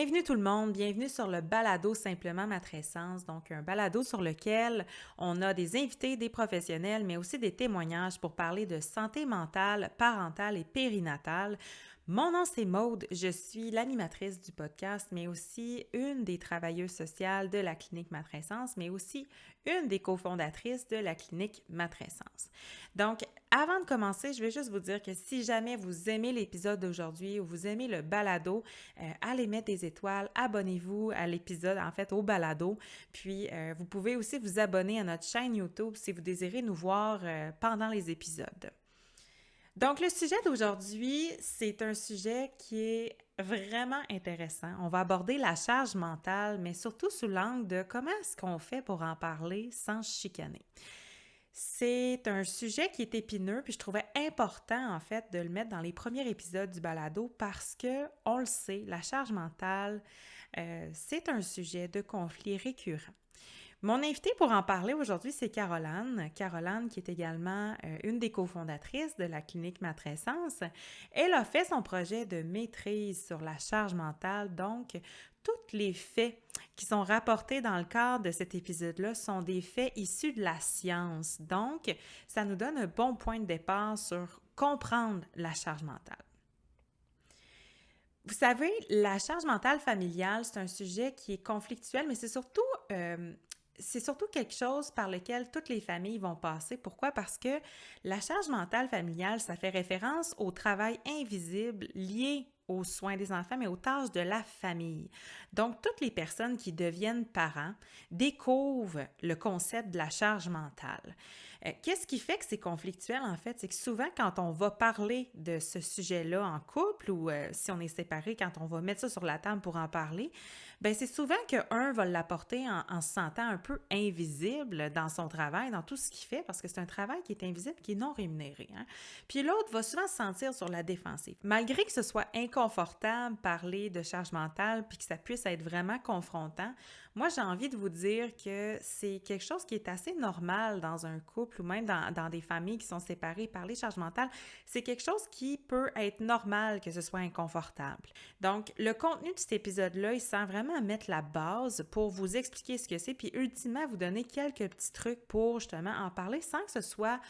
Bienvenue tout le monde, bienvenue sur le balado Simplement Matrescence, donc un balado sur lequel on a des invités, des professionnels, mais aussi des témoignages pour parler de santé mentale, parentale et périnatale. Mon nom c'est Maude, je suis l'animatrice du podcast, mais aussi une des travailleuses sociales de la clinique Matrescence, mais aussi une des cofondatrices de la clinique Matrescence. Donc, avant de commencer, je vais juste vous dire que si jamais vous aimez l'épisode d'aujourd'hui ou vous aimez le balado, allez mettre des étoiles, abonnez-vous à l'épisode, en fait au balado, puis vous pouvez aussi vous abonner à notre chaîne YouTube si vous désirez nous voir pendant les épisodes. Donc, le sujet d'aujourd'hui, c'est un sujet qui est vraiment intéressant. On va aborder la charge mentale, mais surtout sous l'angle de comment est-ce qu'on fait pour en parler sans se chicaner. C'est un sujet qui est épineux, puis je trouvais important, en fait, de le mettre dans les premiers épisodes du balado parce que, on le sait, la charge mentale, c'est un sujet de conflit récurrent. Mon invitée pour en parler aujourd'hui, c'est Caroline. Caroline, qui est également une des cofondatrices de la clinique Matrescence. Elle a fait son projet de maîtrise sur la charge mentale, donc tous les faits qui sont rapportés dans le cadre de cet épisode-là sont des faits issus de la science. Donc, ça nous donne un bon point de départ sur comprendre la charge mentale. Vous savez, la charge mentale familiale, c'est un sujet qui est conflictuel, mais c'est surtout quelque chose par lequel toutes les familles vont passer. Pourquoi? Parce que la charge mentale familiale, ça fait référence au travail invisible lié aux soins des enfants, mais aux tâches de la famille. Donc, toutes les personnes qui deviennent parents découvrent le concept de la charge mentale. Qu'est-ce qui fait que c'est conflictuel, en fait? C'est que souvent, quand on va parler de ce sujet-là en couple ou si on est séparés, quand on va mettre ça sur la table pour en parler, bien, c'est souvent qu'un va l'apporter en se sentant un peu invisible dans son travail, dans tout ce qu'il fait, parce que c'est un travail qui est invisible, qui est non rémunéré. Hein? Puis l'autre va souvent se sentir sur la défensive. Malgré que ce soit inconfortable parler de charge mentale puis que ça puisse être vraiment confrontant, moi, j'ai envie de vous dire que c'est quelque chose qui est assez normal dans un couple ou même dans des familles qui sont séparées par les charges mentales. C'est quelque chose qui peut être normal que ce soit inconfortable. Donc, le contenu de cet épisode-là, il sert vraiment à mettre la base pour vous expliquer ce que c'est, puis ultimement vous donner quelques petits trucs pour justement en parler sans que ce soit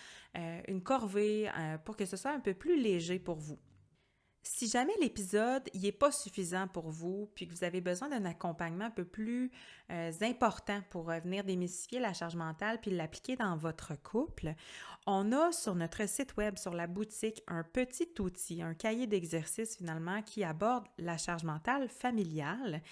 une corvée, pour que ce soit un peu plus léger pour vous. Si jamais l'épisode n'est pas suffisant pour vous, puis que vous avez besoin d'un accompagnement un peu plus important pour venir démystifier la charge mentale puis l'appliquer dans votre couple, on a sur notre site web, sur la boutique, un petit outil, un cahier d'exercices finalement qui aborde la charge mentale familiale,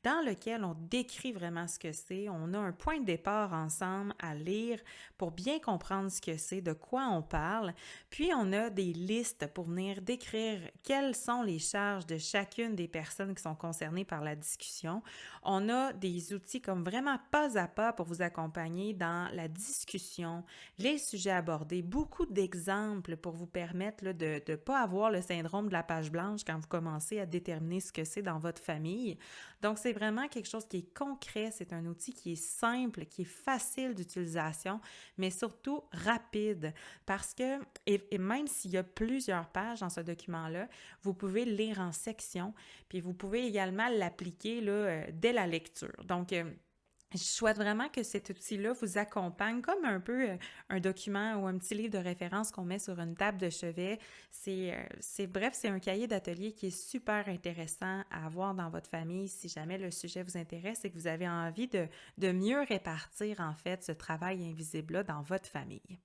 dans lequel on décrit vraiment ce que c'est. On a un point de départ ensemble à lire pour bien comprendre ce que c'est, de quoi on parle. Puis, on a des listes pour venir décrire quelles sont les charges de chacune des personnes qui sont concernées par la discussion. On a des outils comme vraiment pas à pas pour vous accompagner dans la discussion, les sujets abordés, beaucoup d'exemples pour vous permettre là, de ne pas avoir le syndrome de la page blanche quand vous commencez à déterminer ce que c'est dans votre famille. Donc, c'est vraiment quelque chose qui est concret, c'est un outil qui est simple, qui est facile d'utilisation, mais surtout rapide parce que, et même s'il y a plusieurs pages dans ce document-là, vous pouvez le lire en sections, puis vous pouvez également l'appliquer là, dès la lecture. Donc, je souhaite vraiment que cet outil-là vous accompagne comme un peu un document ou un petit livre de référence qu'on met sur une table de chevet. Bref, c'est un cahier d'atelier qui est super intéressant à avoir dans votre famille si jamais le sujet vous intéresse et que vous avez envie de mieux répartir en fait ce travail invisible-là dans votre famille.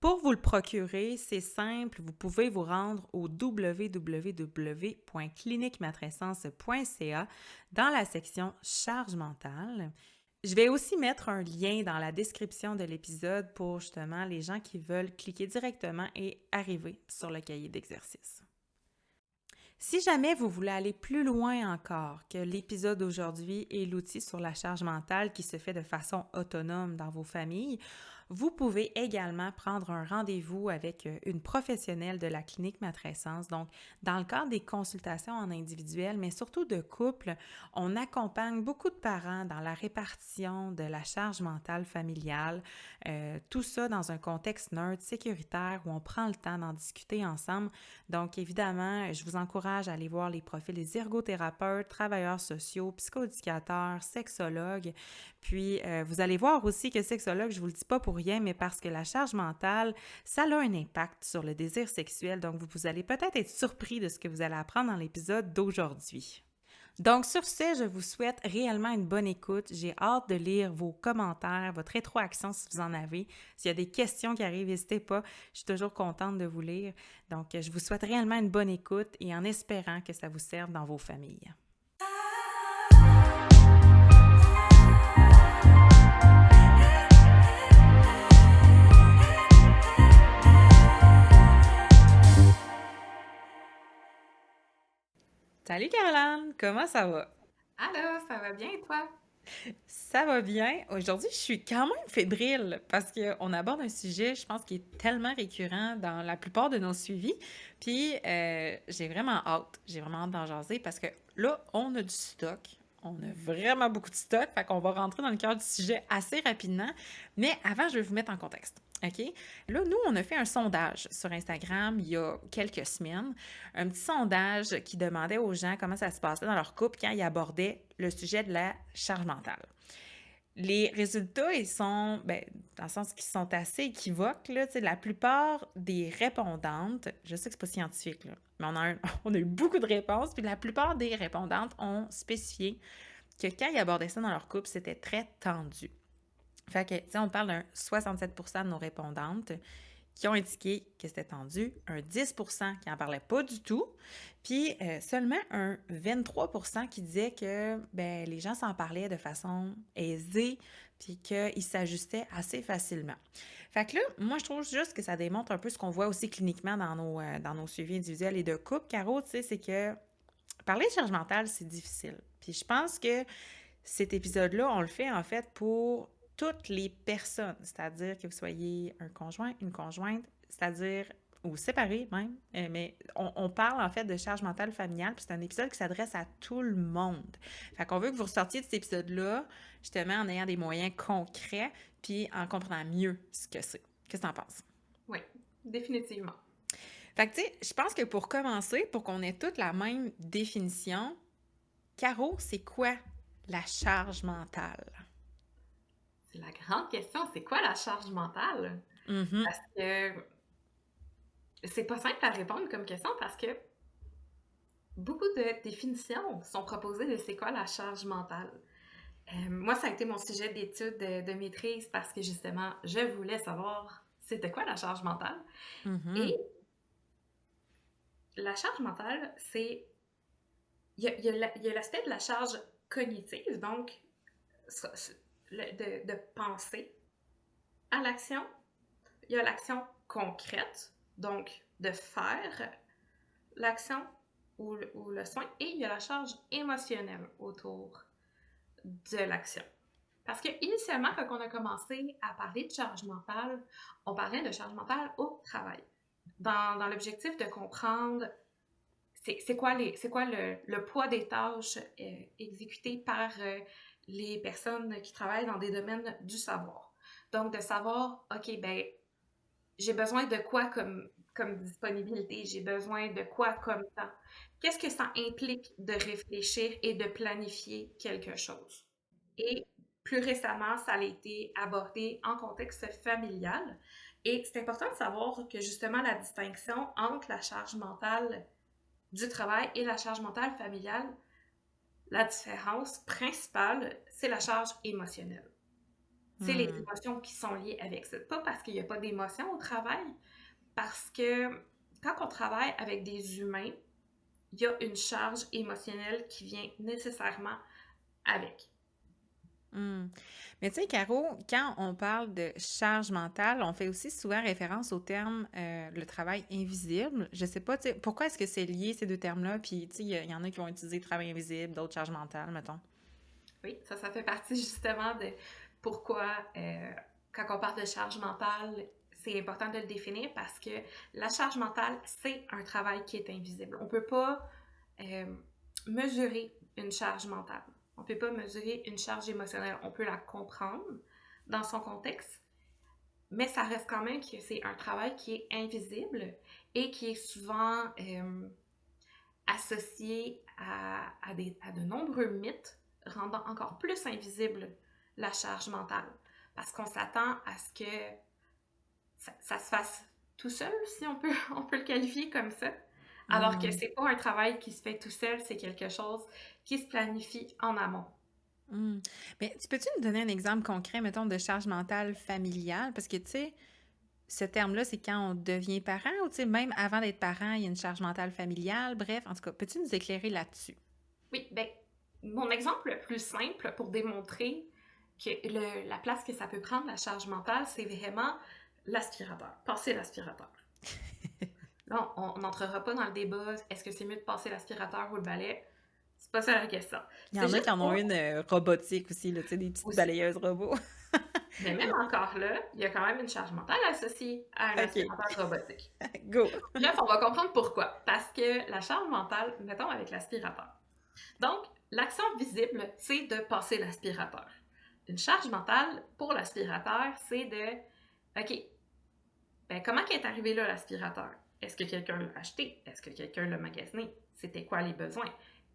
Pour vous le procurer, c'est simple, vous pouvez vous rendre au www.cliniquematrescence.ca dans la section charge mentale. Je vais aussi mettre un lien dans la description de l'épisode pour justement les gens qui veulent cliquer directement et arriver sur le cahier d'exercice. Si jamais vous voulez aller plus loin encore que l'épisode d'aujourd'hui et l'outil sur la charge mentale qui se fait de façon autonome dans vos familles, vous pouvez également prendre un rendez-vous avec une professionnelle de la clinique Matrescence. Donc, dans le cadre des consultations en individuel, mais surtout de couple, on accompagne beaucoup de parents dans la répartition de la charge mentale familiale, tout ça dans un contexte neutre, sécuritaire, où on prend le temps d'en discuter ensemble. Donc, évidemment, je vous encourage à aller voir les profils des ergothérapeutes, travailleurs sociaux, psychoéducateurs, sexologues. Puis, vous allez voir aussi que sexologue, je vous le dis pas pour rien, mais parce que la charge mentale, ça a un impact sur le désir sexuel. Donc, vous allez peut-être être surpris de ce que vous allez apprendre dans l'épisode d'aujourd'hui. Donc, sur ce, je vous souhaite réellement une bonne écoute. J'ai hâte de lire vos commentaires, votre rétroaction si vous en avez. S'il y a des questions qui arrivent, n'hésitez pas. Je suis toujours contente de vous lire. Donc, je vous souhaite réellement une bonne écoute et en espérant que ça vous serve dans vos familles. Salut Caroline, comment ça va? Allô, ça va bien et toi? Ça va bien. Aujourd'hui, je suis quand même fébrile parce qu'on aborde un sujet, je pense, qui est tellement récurrent dans la plupart de nos suivis. Puis, j'ai vraiment hâte. J'ai vraiment hâte d'en jaser parce que là, on a du stock. On a vraiment beaucoup de stock. Fait qu'on va rentrer dans le cœur du sujet assez rapidement. Mais avant, je vais vous mettre en contexte. OK? Là, nous, on a fait un sondage sur Instagram il y a quelques semaines. Un petit sondage qui demandait aux gens comment ça se passait dans leur couple quand ils abordaient le sujet de la charge mentale. Les résultats, ils sont, dans le sens qu'ils sont assez équivoques, là. Tu sais, la plupart des répondantes, je sais que c'est pas scientifique, là, mais on a eu beaucoup de réponses, puis la plupart des répondantes ont spécifié que quand ils abordaient ça dans leur couple, c'était très tendu. Fait que, tu sais, on parle d'un 67% de nos répondantes qui ont indiqué que c'était tendu, un 10% qui n'en parlait pas du tout, puis seulement un 23% qui disait que les gens s'en parlaient de façon aisée, puis qu'ils s'ajustaient assez facilement. Fait que là, moi, je trouve juste que ça démontre un peu ce qu'on voit aussi cliniquement dans nos suivis individuels et de couple. Caro, tu sais, c'est que parler de charge mentale, c'est difficile. Puis je pense que cet épisode-là, on le fait en fait pour toutes les personnes, c'est-à-dire que vous soyez un conjoint, une conjointe, c'est-à-dire ou séparés même, mais on parle en fait de charge mentale familiale, puis c'est un épisode qui s'adresse à tout le monde. Fait qu'on veut que vous ressortiez de cet épisode-là, justement en ayant des moyens concrets, puis en comprenant mieux ce que c'est. Qu'est-ce que t'en penses? Oui, définitivement. Fait que tu sais, je pense que pour commencer, pour qu'on ait toute la même définition, Caro, c'est quoi la charge mentale? C'est la grande question, c'est quoi la charge mentale? Mhm. Parce que c'est pas simple à répondre comme question parce que beaucoup de définitions sont proposées de c'est quoi la charge mentale. Moi, ça a été mon sujet d'étude de maîtrise parce que justement, je voulais savoir c'était quoi la charge mentale. Mhm. Et la charge mentale, c'est... il y a l'aspect de la charge cognitive, donc de penser à l'action. Il y a l'action concrète, donc de faire l'action ou le soin, et il y a la charge émotionnelle autour de l'action. Parce que initialement, quand on a commencé à parler de charge mentale, on parlait de charge mentale au travail. Dans l'objectif de comprendre c'est quoi le poids des tâches exécutées par les personnes qui travaillent dans des domaines du savoir. Donc, de savoir, OK, ben, j'ai besoin de quoi comme disponibilité, j'ai besoin de quoi comme temps. Qu'est-ce que ça implique de réfléchir et de planifier quelque chose? Et plus récemment, ça a été abordé en contexte familial. Et c'est important de savoir que justement la distinction entre la charge mentale du travail et la charge mentale familiale, la différence principale, c'est la charge émotionnelle. C'est les Hmm. émotions qui sont liées avec ça. Pas parce qu'il n'y a pas d'émotions au travail, parce que quand on travaille avec des humains, il y a une charge émotionnelle qui vient nécessairement avec. Hmm. Mais tu sais, Caro, quand on parle de charge mentale, on fait aussi souvent référence au terme le travail invisible. Je sais pas, tu sais, pourquoi est-ce que c'est lié ces deux termes-là? Puis, tu sais, il y en a qui vont utiliser travail invisible, d'autres charge mentale, mettons. Oui, ça fait partie justement de pourquoi quand on parle de charge mentale, c'est important de le définir parce que la charge mentale, c'est un travail qui est invisible. On ne peut pas mesurer une charge mentale. On ne peut pas mesurer une charge émotionnelle. On peut la comprendre dans son contexte, mais ça reste quand même que c'est un travail qui est invisible et qui est souvent associé à de nombreux mythes, rendant encore plus invisible la charge mentale. Parce qu'on s'attend à ce que ça se fasse tout seul, si on peut le qualifier comme ça. Alors que c'est pas un travail qui se fait tout seul, c'est quelque chose qui se planifie en amont. Mais peux-tu nous donner un exemple concret, mettons, de charge mentale familiale? Parce que, tu sais, ce terme-là, c'est quand on devient parent ou, tu sais, même avant d'être parent, il y a une charge mentale familiale. Bref, en tout cas, peux-tu nous éclairer là-dessus? Oui, ben, mon exemple le plus simple pour démontrer que la place que ça peut prendre, la charge mentale, c'est vraiment l'aspirateur. Passer l'aspirateur. Là, on n'entrera pas dans le débat, est-ce que c'est mieux de passer l'aspirateur ou le balai? C'est pas ça la question. Il y C'est en a juste qui en ont pour une robotique aussi, là, tu sais, des petites aussi. balayeuses robots. Mais même encore là, il y a quand même une charge mentale associée à un OK. aspirateur robotique. Go! Bref, on va comprendre pourquoi. Parce que la charge mentale, mettons avec l'aspirateur. Donc, l'action visible, c'est de passer l'aspirateur. Une charge mentale pour l'aspirateur, c'est de OK, ben comment est arrivé là l'aspirateur? Est-ce que quelqu'un l'a acheté? Est-ce que quelqu'un l'a magasiné? C'était quoi les besoins?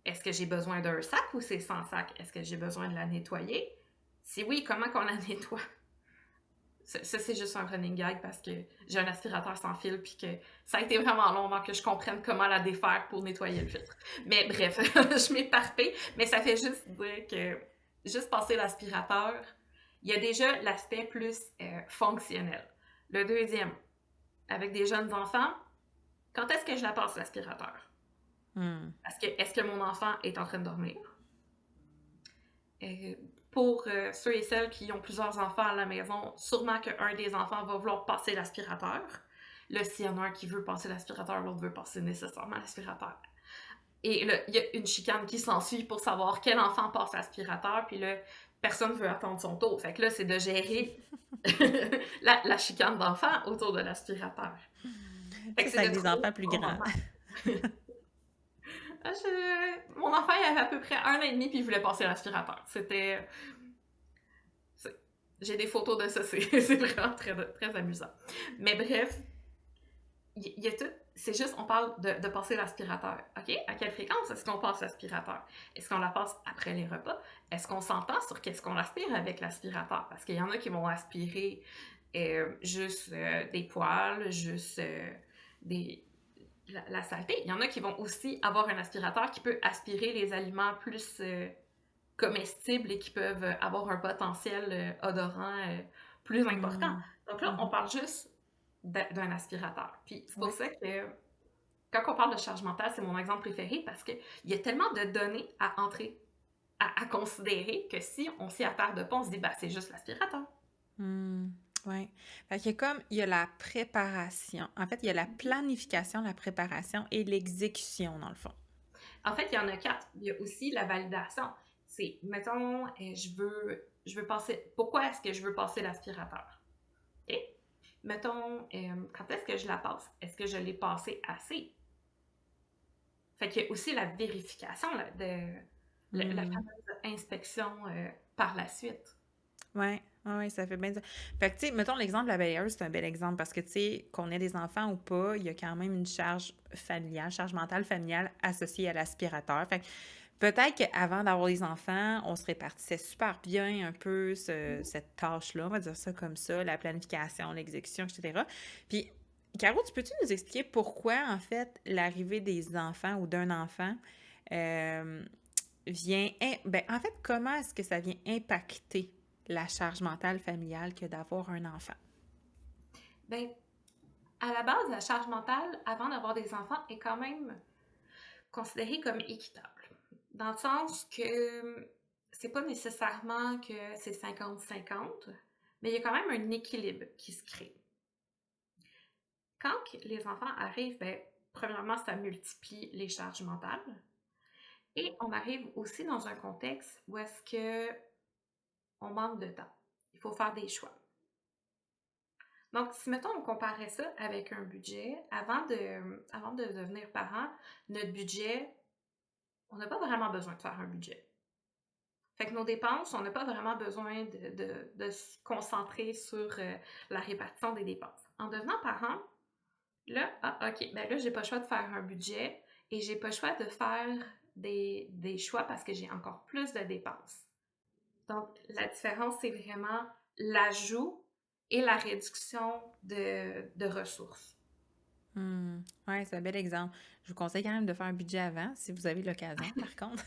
Est-ce que j'ai besoin d'un sac ou c'est sans sac? Est-ce que j'ai besoin de la nettoyer? Si oui, comment qu'on la nettoie? Ça, c'est juste un running gag parce que j'ai un aspirateur sans fil puis que ça a été vraiment long avant que je comprenne comment la défaire pour nettoyer le filtre. Mais bref, je m'éparpille, mais ça fait juste dire que juste passer l'aspirateur, il y a déjà l'aspect plus fonctionnel. Le deuxième, avec des jeunes enfants, quand est-ce que je la passe l'aspirateur? Parce que est-ce que mon enfant est en train de dormir? Pour ceux et celles qui ont plusieurs enfants à la maison, sûrement qu'un des enfants va vouloir passer l'aspirateur. Là, s'il y en a un qui veut passer l'aspirateur, l'autre veut passer nécessairement l'aspirateur. Et là, il y a une chicane qui s'ensuit pour savoir quel enfant passe l'aspirateur, puis là, personne ne veut attendre son tour. Fait que là, c'est de gérer la chicane d'enfants autour de l'aspirateur. Fait que Ça, c'est c'est avec de des trouver enfants plus le bon grands. moment. Mon enfant, il avait à peu près 1 an et demi, puis il voulait passer l'aspirateur. C'était... J'ai des photos de ça, c'est vraiment très, très amusant. Mais bref, il y a tout... C'est juste, on parle de passer l'aspirateur. OK? À quelle fréquence est-ce qu'on passe l'aspirateur? Est-ce qu'on la passe après les repas? Est-ce qu'on s'entend sur qu'est-ce qu'on aspire avec l'aspirateur? Parce qu'il y en a qui vont aspirer juste des poils, juste la saleté. Il y en a qui vont aussi avoir un aspirateur qui peut aspirer les aliments plus comestibles et qui peuvent avoir un potentiel odorant plus important. Donc là, on parle juste d'un aspirateur. Puis c'est pour ça que quand on parle de charge mentale, c'est mon exemple préféré parce qu'il y a tellement de données à entrer, à considérer que si on s'y attarde pas, on se dit, bah, c'est juste l'aspirateur. Oui. Fait qu'il y a comme, il y a la préparation. En fait, il y a la planification, la préparation et l'exécution, dans le fond. En fait, il y en a 4. Il y a aussi la validation. C'est, mettons, je veux passer... Pourquoi est-ce que je veux passer l'aspirateur? OK? Mettons, quand est-ce que je la passe? Est-ce que je l'ai passée assez? Fait qu'il y a aussi la vérification là, la fameuse inspection par la suite. Oui, oui, ça fait bien ça. Fait que, tu sais, mettons l'exemple de la balayeuse, c'est un bel exemple parce que, tu sais, qu'on ait des enfants ou pas, il y a quand même une charge familiale, charge mentale familiale associée à l'aspirateur. Fait que peut-être qu'avant d'avoir des enfants, on se répartissait super bien un peu cette tâche-là, on va dire ça comme ça, la planification, l'exécution, etc. Puis, Caro, tu peux-tu nous expliquer pourquoi, en fait, l'arrivée des enfants ou d'un enfant vient... Ben, en fait, comment est-ce que ça vient impacter la charge mentale familiale que d'avoir un enfant? Bien, à la base, la charge mentale, avant d'avoir des enfants, est quand même considérée comme équitable. Dans le sens que c'est pas nécessairement que c'est 50-50, mais il y a quand même un équilibre qui se crée. Quand les enfants arrivent, bien, premièrement, ça multiplie les charges mentales. Et on arrive aussi dans un contexte où est-ce que on manque de temps. Il faut faire des choix. Donc, si, mettons, on comparait ça avec un budget, avant de devenir parent, notre budget, on n'a pas vraiment besoin de faire un budget. Fait que nos dépenses, on n'a pas vraiment besoin de se concentrer sur la répartition des dépenses. En devenant parent, là, OK, ben là, j'ai pas le choix de faire un budget et j'ai pas le choix de faire des choix parce que j'ai encore plus de dépenses. Donc, la différence, c'est vraiment l'ajout et la réduction de ressources. Ouais, c'est un bel exemple. Je vous conseille quand même de faire un budget avant, si vous avez l'occasion, par contre.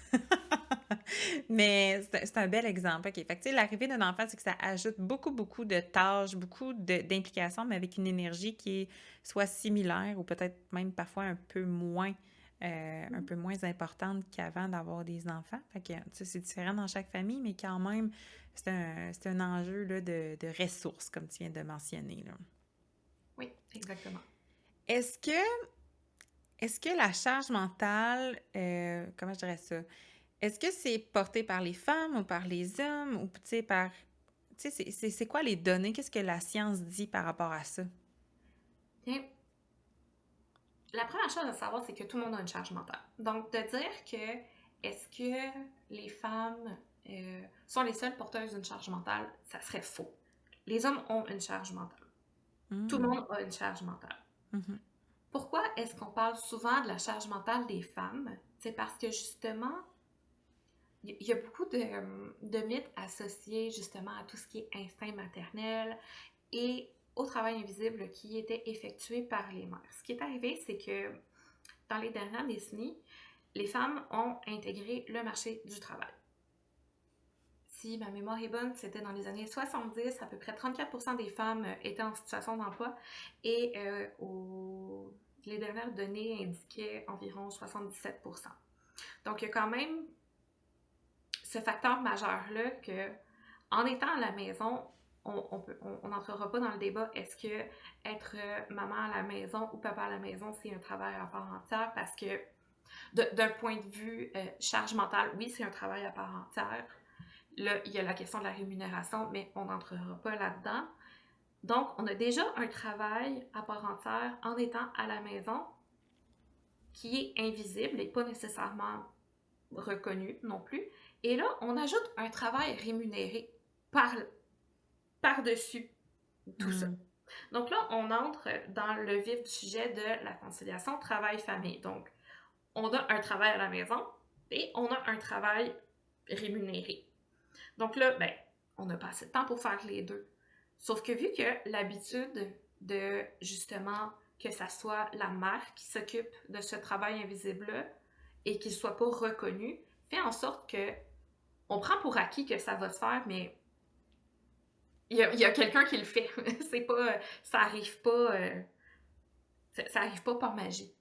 Mais c'est un bel exemple. OK. Fait que, tu sais, l'arrivée d'un enfant, c'est que ça ajoute beaucoup, beaucoup de tâches, beaucoup d'implications, mais avec une énergie qui est soit similaire ou peut-être même parfois un peu moins importante qu'avant d'avoir des enfants. Fait que, tu sais, c'est différent dans chaque famille, mais quand même, c'est un enjeu là, de ressources, comme tu viens de mentionner, là. Oui, exactement. Est-ce que Est-ce que la charge mentale, comment je dirais ça? Est-ce que c'est porté par les femmes ou par les hommes ou, tu sais, par... Tu sais, c'est quoi les données? Qu'est-ce que la science dit par rapport à ça? Bien, la première chose à savoir, c'est que tout le monde a une charge mentale. Donc, de dire que est-ce que les femmes sont les seules porteuses d'une charge mentale, ça serait faux. Les hommes ont une charge mentale. Tout le Mm. monde a une charge mentale. Mhm. Pourquoi est-ce qu'on parle souvent de la charge mentale des femmes? C'est parce que justement, il y a beaucoup de mythes associés justement à tout ce qui est instinct maternel et au travail invisible qui était effectué par les mères. Ce qui est arrivé, c'est que dans les dernières décennies, les femmes ont intégré le marché du travail. Si ma mémoire est bonne, c'était dans les années 70, à peu près 34% des femmes étaient en situation d'emploi et les dernières données indiquaient environ 77%. Donc, il y a quand même ce facteur majeur-là que, en étant à la maison, on n'entrera pas dans le débat, est-ce que être maman à la maison ou papa à la maison, c'est un travail à part entière? Parce que d'un point de vue charge mentale, oui, c'est un travail à part entière. Là, il y a la question de la rémunération, mais on n'entrera pas là-dedans. Donc, on a déjà un travail à part entière en étant à la maison qui est invisible et pas nécessairement reconnu non plus. Et là, on ajoute un travail rémunéré par-dessus tout ça. Donc là, on entre dans le vif du sujet de la conciliation travail-famille. Donc, on a un travail à la maison et on a un travail rémunéré. Donc là, ben, on n'a pas assez de temps pour faire les deux. Sauf que vu que l'habitude de, justement, que ça soit la mère qui s'occupe de ce travail invisible-là et qu'il ne soit pas reconnu, fait en sorte que on prend pour acquis que ça va se faire, mais il y a quelqu'un qui le fait. C'est pas, ça arrive pas par magie.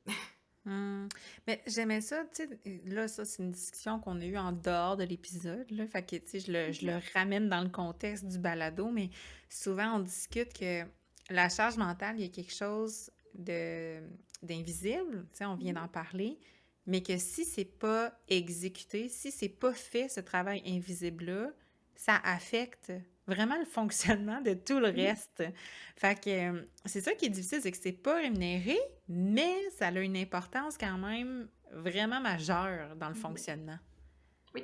Mais j'aimais ça, tu sais, là, ça, c'est une discussion qu'on a eue en dehors de l'épisode, là, fait que, tu sais, je le ramène dans le contexte du balado, mais souvent, on discute que la charge mentale, il y a quelque chose d'invisible, tu sais, on vient d'en parler, mais que si c'est pas exécuté, si c'est pas fait, ce travail invisible-là, ça affecte vraiment le fonctionnement de tout le reste. Fait que c'est ça qui est difficile, c'est que c'est pas rémunéré, mais ça a une importance quand même vraiment majeure dans le fonctionnement. Oui.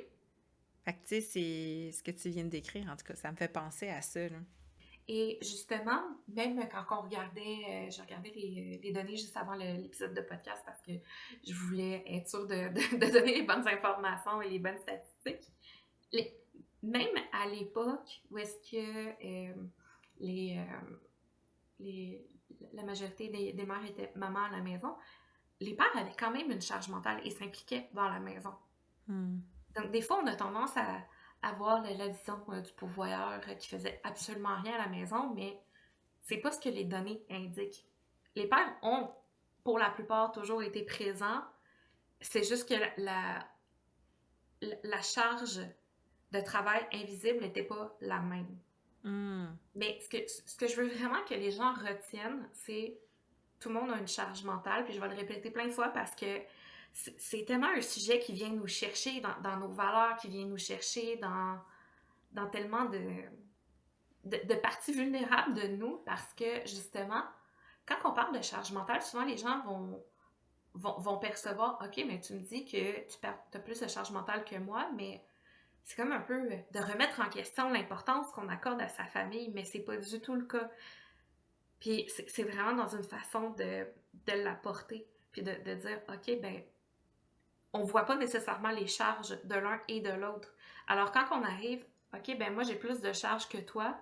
Fait que tu sais, c'est ce que tu viens de décrire, en tout cas, ça me fait penser à ça, là. Et justement, même quand on regardait, j'ai regardé les données juste avant l'épisode de podcast parce que je voulais être sûre de donner les bonnes informations et les bonnes statistiques. Même à l'époque où est-ce que les, la majorité des mères étaient mamans à la maison, les pères avaient quand même une charge mentale et s'impliquaient dans la maison. Donc, des fois, on a tendance à avoir la vision du pourvoyeur qui faisait absolument rien à la maison, mais c'est pas ce que les données indiquent. Les pères ont, pour la plupart, toujours été présents. C'est juste que la charge de travail invisible n'était pas la même. Mais ce que je veux vraiment que les gens retiennent, c'est tout le monde a une charge mentale, puis je vais le répéter plein de fois parce que c'est tellement un sujet qui vient nous chercher dans nos valeurs, qui vient nous chercher dans tellement de parties vulnérables de nous parce que, justement, quand on parle de charge mentale, souvent les gens vont percevoir, OK, mais tu me dis que tu as plus de charge mentale que moi, mais c'est comme un peu de remettre en question l'importance qu'on accorde à sa famille, mais c'est pas du tout le cas. Puis c'est vraiment dans une façon de l'apporter, puis de dire, OK, ben, on voit pas nécessairement les charges de l'un et de l'autre. Alors quand on arrive, OK, ben moi j'ai plus de charges que toi,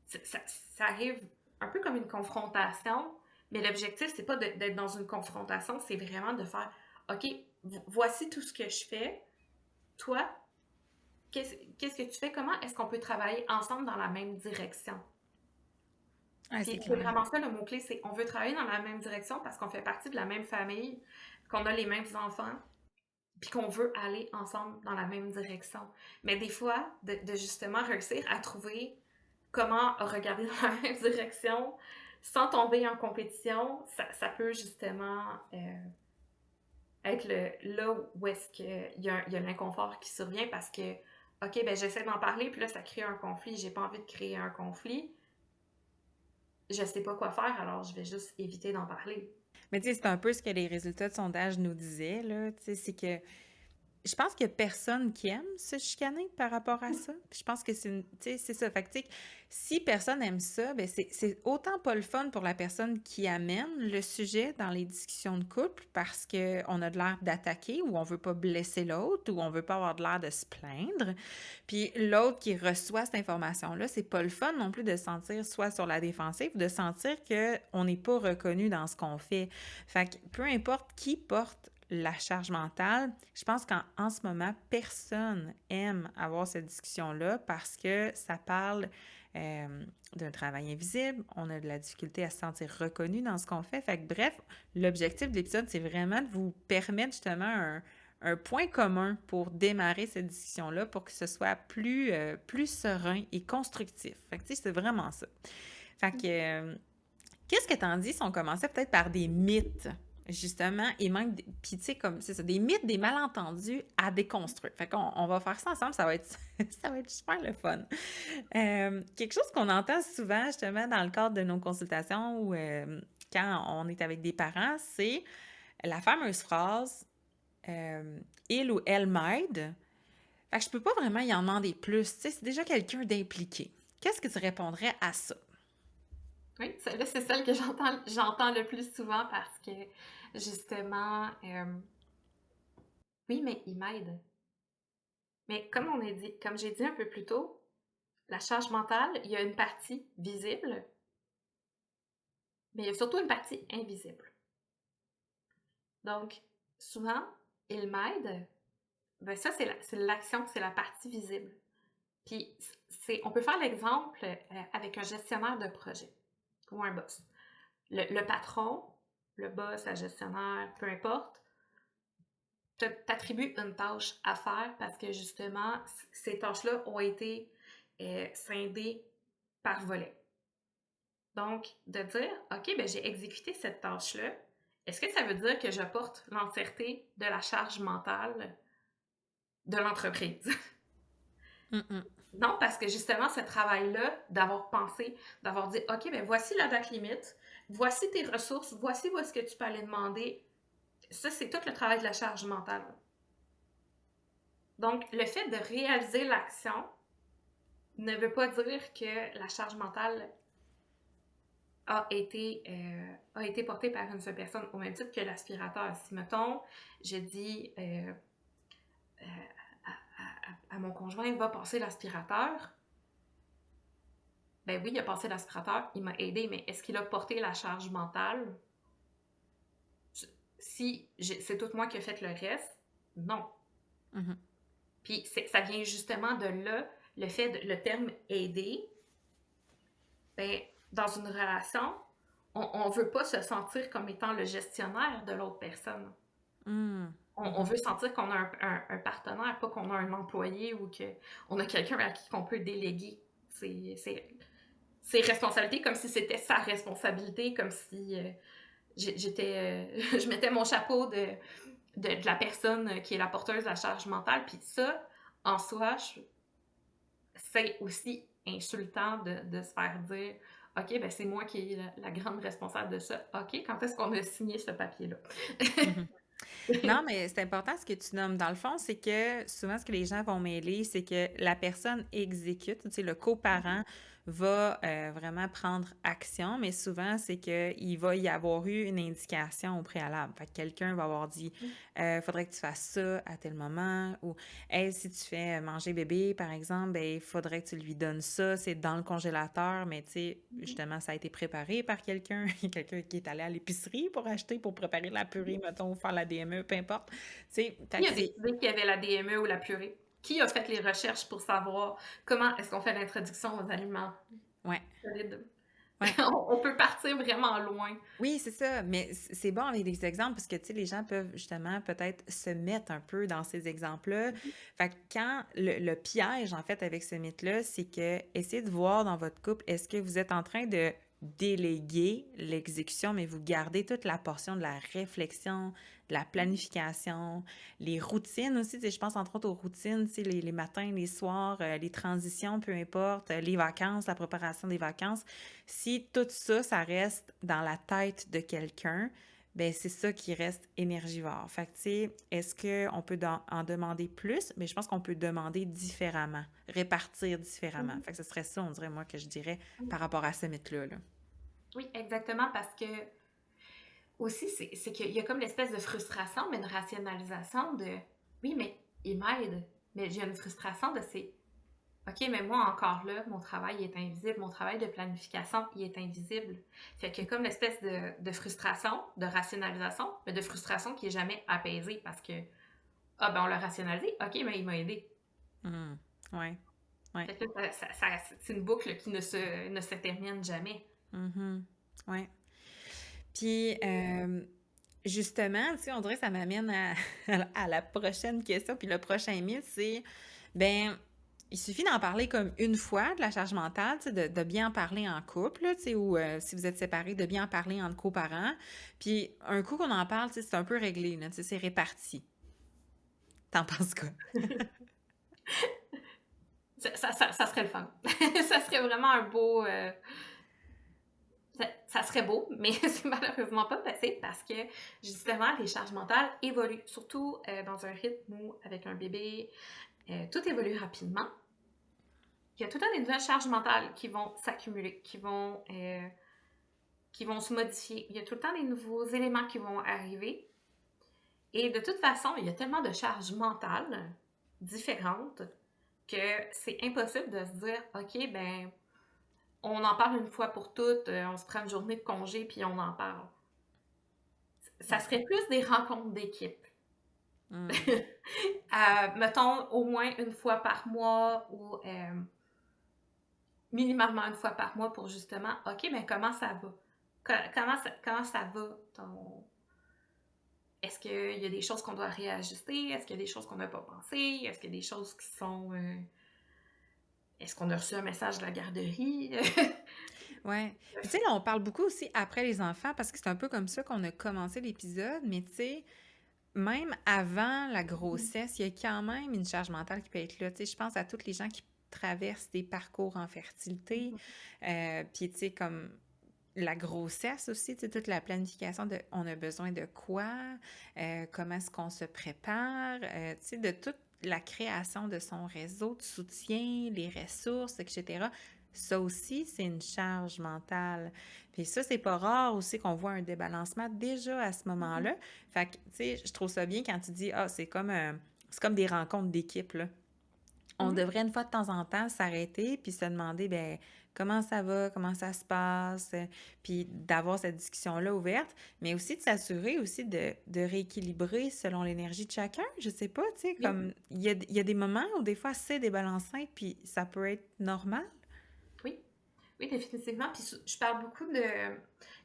ça arrive un peu comme une confrontation, mais l'objectif, c'est pas d'être dans une confrontation, c'est vraiment de faire, OK, voici tout ce que je fais, toi, qu'est-ce que tu fais, comment est-ce qu'on peut travailler ensemble dans la même direction? Ah, c'est Puis c'est clair. vraiment ça le mot-clé, c'est on veut travailler dans la même direction parce qu'on fait partie de la même famille, qu'on a les mêmes enfants, puis qu'on veut aller ensemble dans la même direction. Mais des fois, de justement réussir à trouver comment regarder dans la même direction sans tomber en compétition, ça peut justement être là où est-ce qu'il y a l'inconfort qui survient parce que, OK, ben j'essaie d'en parler, puis là, ça crée un conflit. J'ai pas envie de créer un conflit. Je sais pas quoi faire, alors je vais juste éviter d'en parler. Mais tu sais, c'est un peu ce que les résultats de sondage nous disaient, là. Tu sais, c'est que je pense qu'il y a personne qui aime se chicaner par rapport à ça. Puis je pense que c'est tu sais, c'est ça. Fait que, tu sais, si personne aime ça, ben c'est autant pas le fun pour la personne qui amène le sujet dans les discussions de couple parce qu'on a de l'air d'attaquer ou on veut pas blesser l'autre ou on veut pas avoir de l'air de se plaindre. Puis l'autre qui reçoit cette information-là, c'est pas le fun non plus de se sentir soit sur la défensive ou de sentir qu'on n'est pas reconnu dans ce qu'on fait. Fait que peu importe qui porte la charge mentale, je pense qu'en ce moment, personne aime avoir cette discussion-là parce que ça parle d'un travail invisible, on a de la difficulté à se sentir reconnu dans ce qu'on fait. Fait que bref, l'objectif de l'épisode, c'est vraiment de vous permettre justement un point commun pour démarrer cette discussion-là pour que ce soit plus serein et constructif. Fait que tu sais, c'est vraiment ça. Fait que qu'est-ce que t'en dis si on commençait peut-être par des mythes, justement, et même, puis tu sais, comme, c'est ça, des mythes, des malentendus à déconstruire. Fait qu'on va faire ça ensemble, ça va être, ça va être super le fun. Quelque chose qu'on entend souvent, justement, dans le cadre de nos consultations ou quand on est avec des parents, c'est la fameuse phrase il ou elle m'aide. Fait que je peux pas vraiment y en demander plus. Tu sais, c'est déjà quelqu'un d'impliqué. Qu'est-ce que tu répondrais à ça? Oui, celle-là, c'est celle que j'entends le plus souvent parce que, justement, oui, mais il m'aide. Mais comme j'ai dit un peu plus tôt, la charge mentale, il y a une partie visible, mais il y a surtout une partie invisible. Donc, souvent, il m'aide, ben ça, c'est l'action, c'est la partie visible. Puis, on peut faire l'exemple avec un gestionnaire de projet ou un boss. Le patron, le boss, la gestionnaire, peu importe, t'attribues une tâche à faire parce que justement, ces tâches-là ont été scindées par volet. Donc, de dire, OK, ben j'ai exécuté cette tâche-là, est-ce que ça veut dire que j'apporte l'entièreté de la charge mentale de l'entreprise? Mm-mm. Non, parce que justement, ce travail-là, d'avoir pensé, d'avoir dit, OK, ben voici la date limite, voici tes ressources, voici où est-ce que tu peux aller demander, ça, c'est tout le travail de la charge mentale. Donc, le fait de réaliser l'action ne veut pas dire que la charge mentale a été portée par une seule personne, au même titre que l'aspirateur. Si, mettons, je dis euh, à mon conjoint, va passer l'aspirateur, ben oui, il a passé l'aspirateur, il m'a aidé, mais est-ce qu'il a porté la charge mentale? Si c'est tout moi qui ai fait le reste, non. Mm-hmm. Puis ça vient justement de là, le terme aider, ben, dans une relation, on veut pas se sentir comme étant le gestionnaire de l'autre personne. Mm. On veut sentir qu'on a un partenaire, pas qu'on a un employé ou qu'on a quelqu'un à qui on peut déléguer ses responsabilités comme si c'était sa responsabilité, comme si je mettais mon chapeau de la personne qui est la porteuse de la charge mentale. Puis ça, en soi, c'est aussi insultant de se faire dire: «OK, ben c'est moi qui est la grande responsable de ça. OK, quand est-ce qu'on a signé ce papier-là?» Mhm. Non, mais c'est important ce que tu nommes. Dans le fond, c'est que souvent, ce que les gens vont mêler, c'est que la personne exécute, tu sais, le coparent va vraiment prendre action, mais souvent, c'est qu'il va y avoir eu une indication au préalable. Fait que quelqu'un va avoir dit, faudrait que tu fasses ça à tel moment, ou, hey, si tu fais manger bébé, par exemple, ben, il faudrait que tu lui donnes ça, c'est dans le congélateur, mais tu sais, justement, ça a été préparé par quelqu'un, quelqu'un qui est allé à l'épicerie pour acheter, pour préparer la purée, mettons, ou faire la DME, peu importe. Tu sais, fait Qui que a c'est... décidé qu'il y avait la DME ou la purée? Qui a fait les recherches pour savoir comment est-ce qu'on fait l'introduction aux aliments Ouais, solides? ouais. On peut partir vraiment loin. Oui, c'est ça, mais c'est bon avec des exemples parce que, tu sais, les gens peuvent justement peut-être se mettre un peu dans ces exemples-là. Fait que quand le piège, en fait, avec ce mythe-là, c'est que essayez de voir dans votre couple, est-ce que vous êtes en train de déléguer l'exécution, mais vous gardez toute la portion de la réflexion, de la planification, les routines aussi, tu sais, je pense entre autres aux routines, tu sais, les matins, les soirs, les transitions, peu importe, les vacances, la préparation des vacances. Si tout ça, ça reste dans la tête de quelqu'un, ben c'est ça qui reste énergivore. Fait que, tu sais, est-ce qu'on peut en demander plus? Mais je pense qu'on peut demander différemment, répartir différemment. Mhm. Fait que ce serait ça, on dirait, moi, que je dirais par rapport à ce mythe-là, là. Oui, exactement, parce que aussi, c'est qu'il y a comme l'espèce de frustration, mais une rationalisation de oui, mais il m'aide. Mais j'ai une frustration de c'est OK, mais moi encore là, mon travail est invisible, mon travail de planification, il est invisible. Fait qu'il y a comme l'espèce de frustration, de rationalisation, mais de frustration qui est jamais apaisée parce que ah ben on l'a rationalisé, OK, mais il m'a aidé. Mhm. Ouais, ouais. Fait que là, c'est une boucle qui ne se termine jamais. Mhm. Ouais. Puis, justement, tu sais, on dirait que ça m'amène à, à la prochaine question, puis le prochain mythe, c'est, ben, il suffit d'en parler comme une fois de la charge mentale, tu sais, de bien en parler en couple, là, tu sais, ou si vous êtes séparés, de bien en parler entre coparents. Puis, un coup qu'on en parle, tu sais, c'est un peu réglé, là, tu sais, c'est réparti. T'en penses quoi? Ça serait le fun. Ça serait vraiment un beau. Ça serait beau, mais c'est malheureusement pas possible parce que justement, les charges mentales évoluent, surtout dans un rythme où, avec un bébé, tout évolue rapidement. Il y a tout le temps des nouvelles charges mentales qui vont s'accumuler, qui vont se modifier. Il y a tout le temps des nouveaux éléments qui vont arriver. Et de toute façon, il y a tellement de charges mentales différentes que c'est impossible de se dire, OK, ben, on en parle une fois pour toutes, on se prend une journée de congé puis on en parle. Ça Ouais. serait plus des rencontres d'équipe. Hmm. Mettons au moins une fois par mois ou minimalement une fois par mois pour justement, OK, mais comment ça va? Comment ça va? Est-ce qu'il y a des choses qu'on doit réajuster? Est-ce qu'il y a des choses qu'on n'a pas pensées? Est-ce qu'il y a des choses qui sont... Est-ce qu'on a reçu un message de la garderie? Ouais. Puis tu sais, là, on parle beaucoup aussi après les enfants parce que c'est un peu comme ça qu'on a commencé l'épisode, mais tu sais, même avant la grossesse, il y a quand même une charge mentale qui peut être là. Tu sais, je pense à toutes les gens qui traversent des parcours en fertilité, puis tu sais, comme la grossesse aussi, tu sais, toute la planification de on a besoin de quoi, comment est-ce qu'on se prépare, tu sais, de toute la création de son réseau de soutien, les ressources, etc. Ça aussi, c'est une charge mentale. Puis ça, c'est pas rare aussi qu'on voit un débalancement déjà à ce moment-là. Fait que, tu sais, je trouve ça bien quand tu dis, ah, c'est comme des rencontres d'équipe, là. On Mhm. devrait une fois de temps en temps s'arrêter puis se demander, ben comment ça va, comment ça se passe, puis d'avoir cette discussion-là ouverte, mais aussi de s'assurer aussi de rééquilibrer selon l'énergie de chacun. Je sais pas, tu sais, Oui. comme il y a des moments où des fois c'est débalancé puis ça peut être normal. Oui. Oui, définitivement. Puis je parle beaucoup de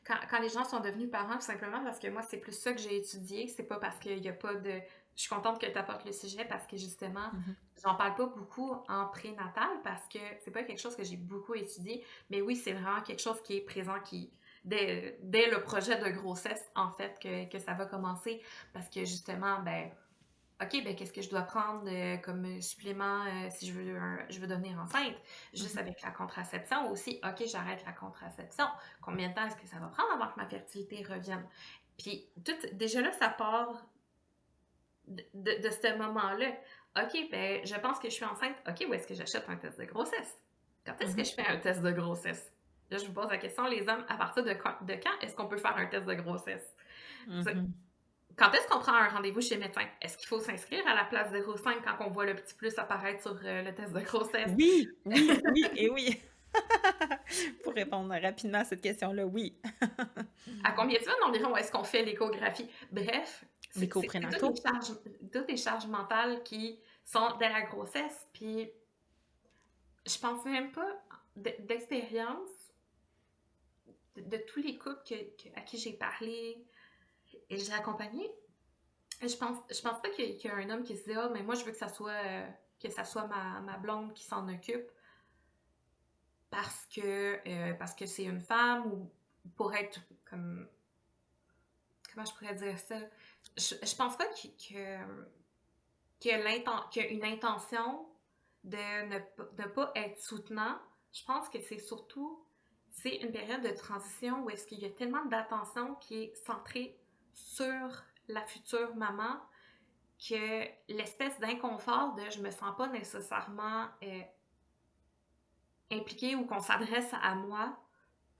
quand les gens sont devenus parents, tout simplement parce que moi, c'est plus ça que j'ai étudié. C'est pas parce qu'il n'y a pas de. Je suis contente que tu apportes le sujet parce que justement, Mhm. j'en parle pas beaucoup en prénatal parce que c'est pas quelque chose que j'ai beaucoup étudié. Mais oui, c'est vraiment quelque chose qui est présent dès le projet de grossesse, en fait, que ça va commencer. Parce que justement, ben, OK, ben qu'est-ce que je dois prendre comme supplément si je veux devenir enceinte? Juste Mhm. avec la contraception aussi. OK, j'arrête la contraception. Combien de temps est-ce que ça va prendre avant que ma fertilité revienne? Puis déjà là, ça part de ce moment-là. OK, ben je pense que je suis enceinte. OK, où est-ce que j'achète un test de grossesse? Quand est-ce que Mhm. je fais un test de grossesse? Là, je vous pose la question, les hommes, à partir de quand est-ce qu'on peut faire un test de grossesse? Mhm. Quand est-ce qu'on prend un rendez-vous chez le médecin? Est-ce qu'il faut s'inscrire à la place 05 quand on voit le petit plus apparaître sur le test de grossesse? Oui, oui, oui et oui. Pour répondre rapidement à cette question-là, oui. À combien de semaines environ est-ce qu'on fait l'échographie? Bref, L'écho c'est prénatal. toutes les charges mentales qui sont de la grossesse. Puis je pense même pas d'expérience de tous les couples à qui j'ai parlé et j'ai accompagné. Je pense pas qu'il y a un homme qui se dit ah, mais moi je veux que ça soit ma blonde qui s'en occupe parce que c'est une femme ou pour être comme comment je pourrais dire ça. Je pense pas qu'il y a une intention de ne pas être soutenant. Je pense que c'est une période de transition où est-ce qu'il y a tellement d'attention qui est centrée sur la future maman que l'espèce d'inconfort de je me sens pas nécessairement impliquée ou qu'on s'adresse à moi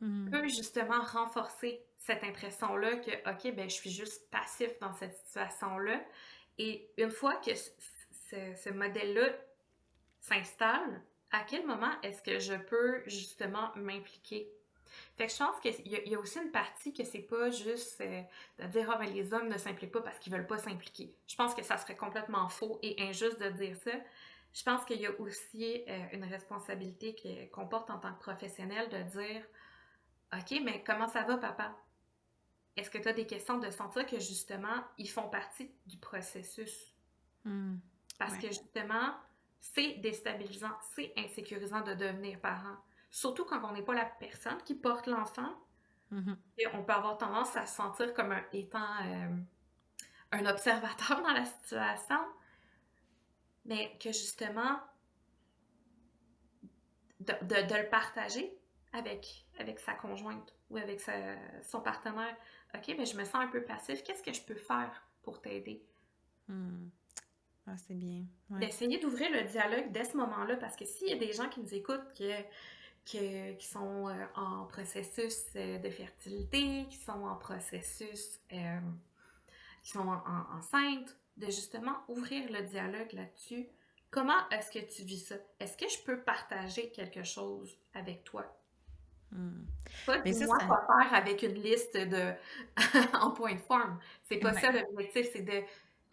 Mhm. peut justement renforcer cette impression-là que, OK, ben je suis juste passif dans cette situation-là. Et une fois que ce modèle-là s'installe, à quel moment est-ce que je peux justement m'impliquer? Fait que je pense qu'il y a aussi une partie que c'est pas juste de dire ah ben les hommes ne s'impliquent pas parce qu'ils veulent pas s'impliquer. Je pense que ça serait complètement faux et injuste de dire ça. Je pense qu'il y a aussi une responsabilité qu'on porte en tant que professionnel de dire OK, mais comment ça va, papa? Est-ce que tu as des questions de sentir que justement, ils font partie du processus? Mhm. Parce Ouais. que justement, c'est déstabilisant, c'est insécurisant de devenir parent. Surtout quand on n'est pas la personne qui porte l'enfant, Mhm. et on peut avoir tendance à se sentir comme étant un observateur dans la situation, mais que justement, de le partager avec sa conjointe ou avec son partenaire. OK, ben je me sens un peu passif. Qu'est-ce que je peux faire pour t'aider? Mhm. Ah, c'est bien. Ouais. D'essayer d'ouvrir le dialogue dès ce moment-là, parce que s'il y a des gens qui nous écoutent qui sont en processus de fertilité, qui sont en processus, qui sont enceintes, de justement ouvrir le dialogue là-dessus. Comment est-ce que tu vis ça? Est-ce que je peux partager quelque chose avec toi? Mhm. Pas Mais ça, dis-moi ça... quoi faire avec une liste de en point de forme. C'est pas Ouais. ça l'objectif, c'est de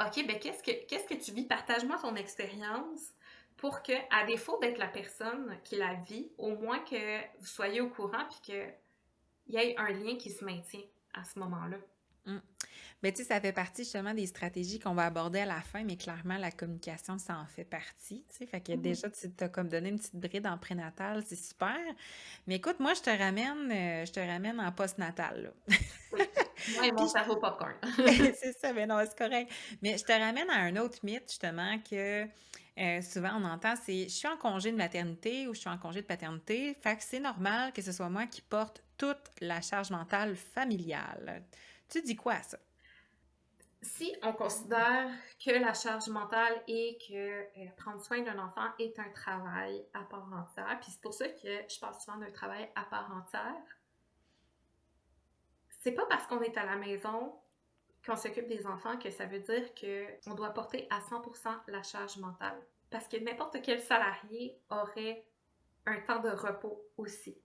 OK, ben qu'est-ce que tu vis? Partage-moi ton expérience pour que, à défaut d'être la personne qui la vit, au moins que vous soyez au courant puis qu'il y ait un lien qui se maintient à ce moment-là. Mhm. Mais tu sais, ça fait partie justement des stratégies qu'on va aborder à la fin, mais clairement, la communication, ça en fait partie, tu sais. Fait que Mhm. déjà, tu t'as comme donné une petite bride en prénatal, c'est super. Mais écoute, moi, je te ramène en postnatal, là. Oui. Moi et mon Puis, cerveau popcorn. c'est ça, mais non, c'est correct. Mais je te ramène à un autre mythe, justement, que souvent on entend, c'est je suis en congé de maternité ou je suis en congé de paternité, fait que c'est normal que ce soit moi qui porte toute la charge mentale familiale. Tu dis quoi à ça? Si on considère que la charge mentale et que prendre soin d'un enfant est un travail à part entière, puis c'est pour ça que je parle souvent d'un travail à part entière, c'est pas parce qu'on est à la maison qu'on s'occupe des enfants que ça veut dire qu'on doit porter à 100% la charge mentale. Parce que n'importe quel salarié aurait un temps de repos aussi.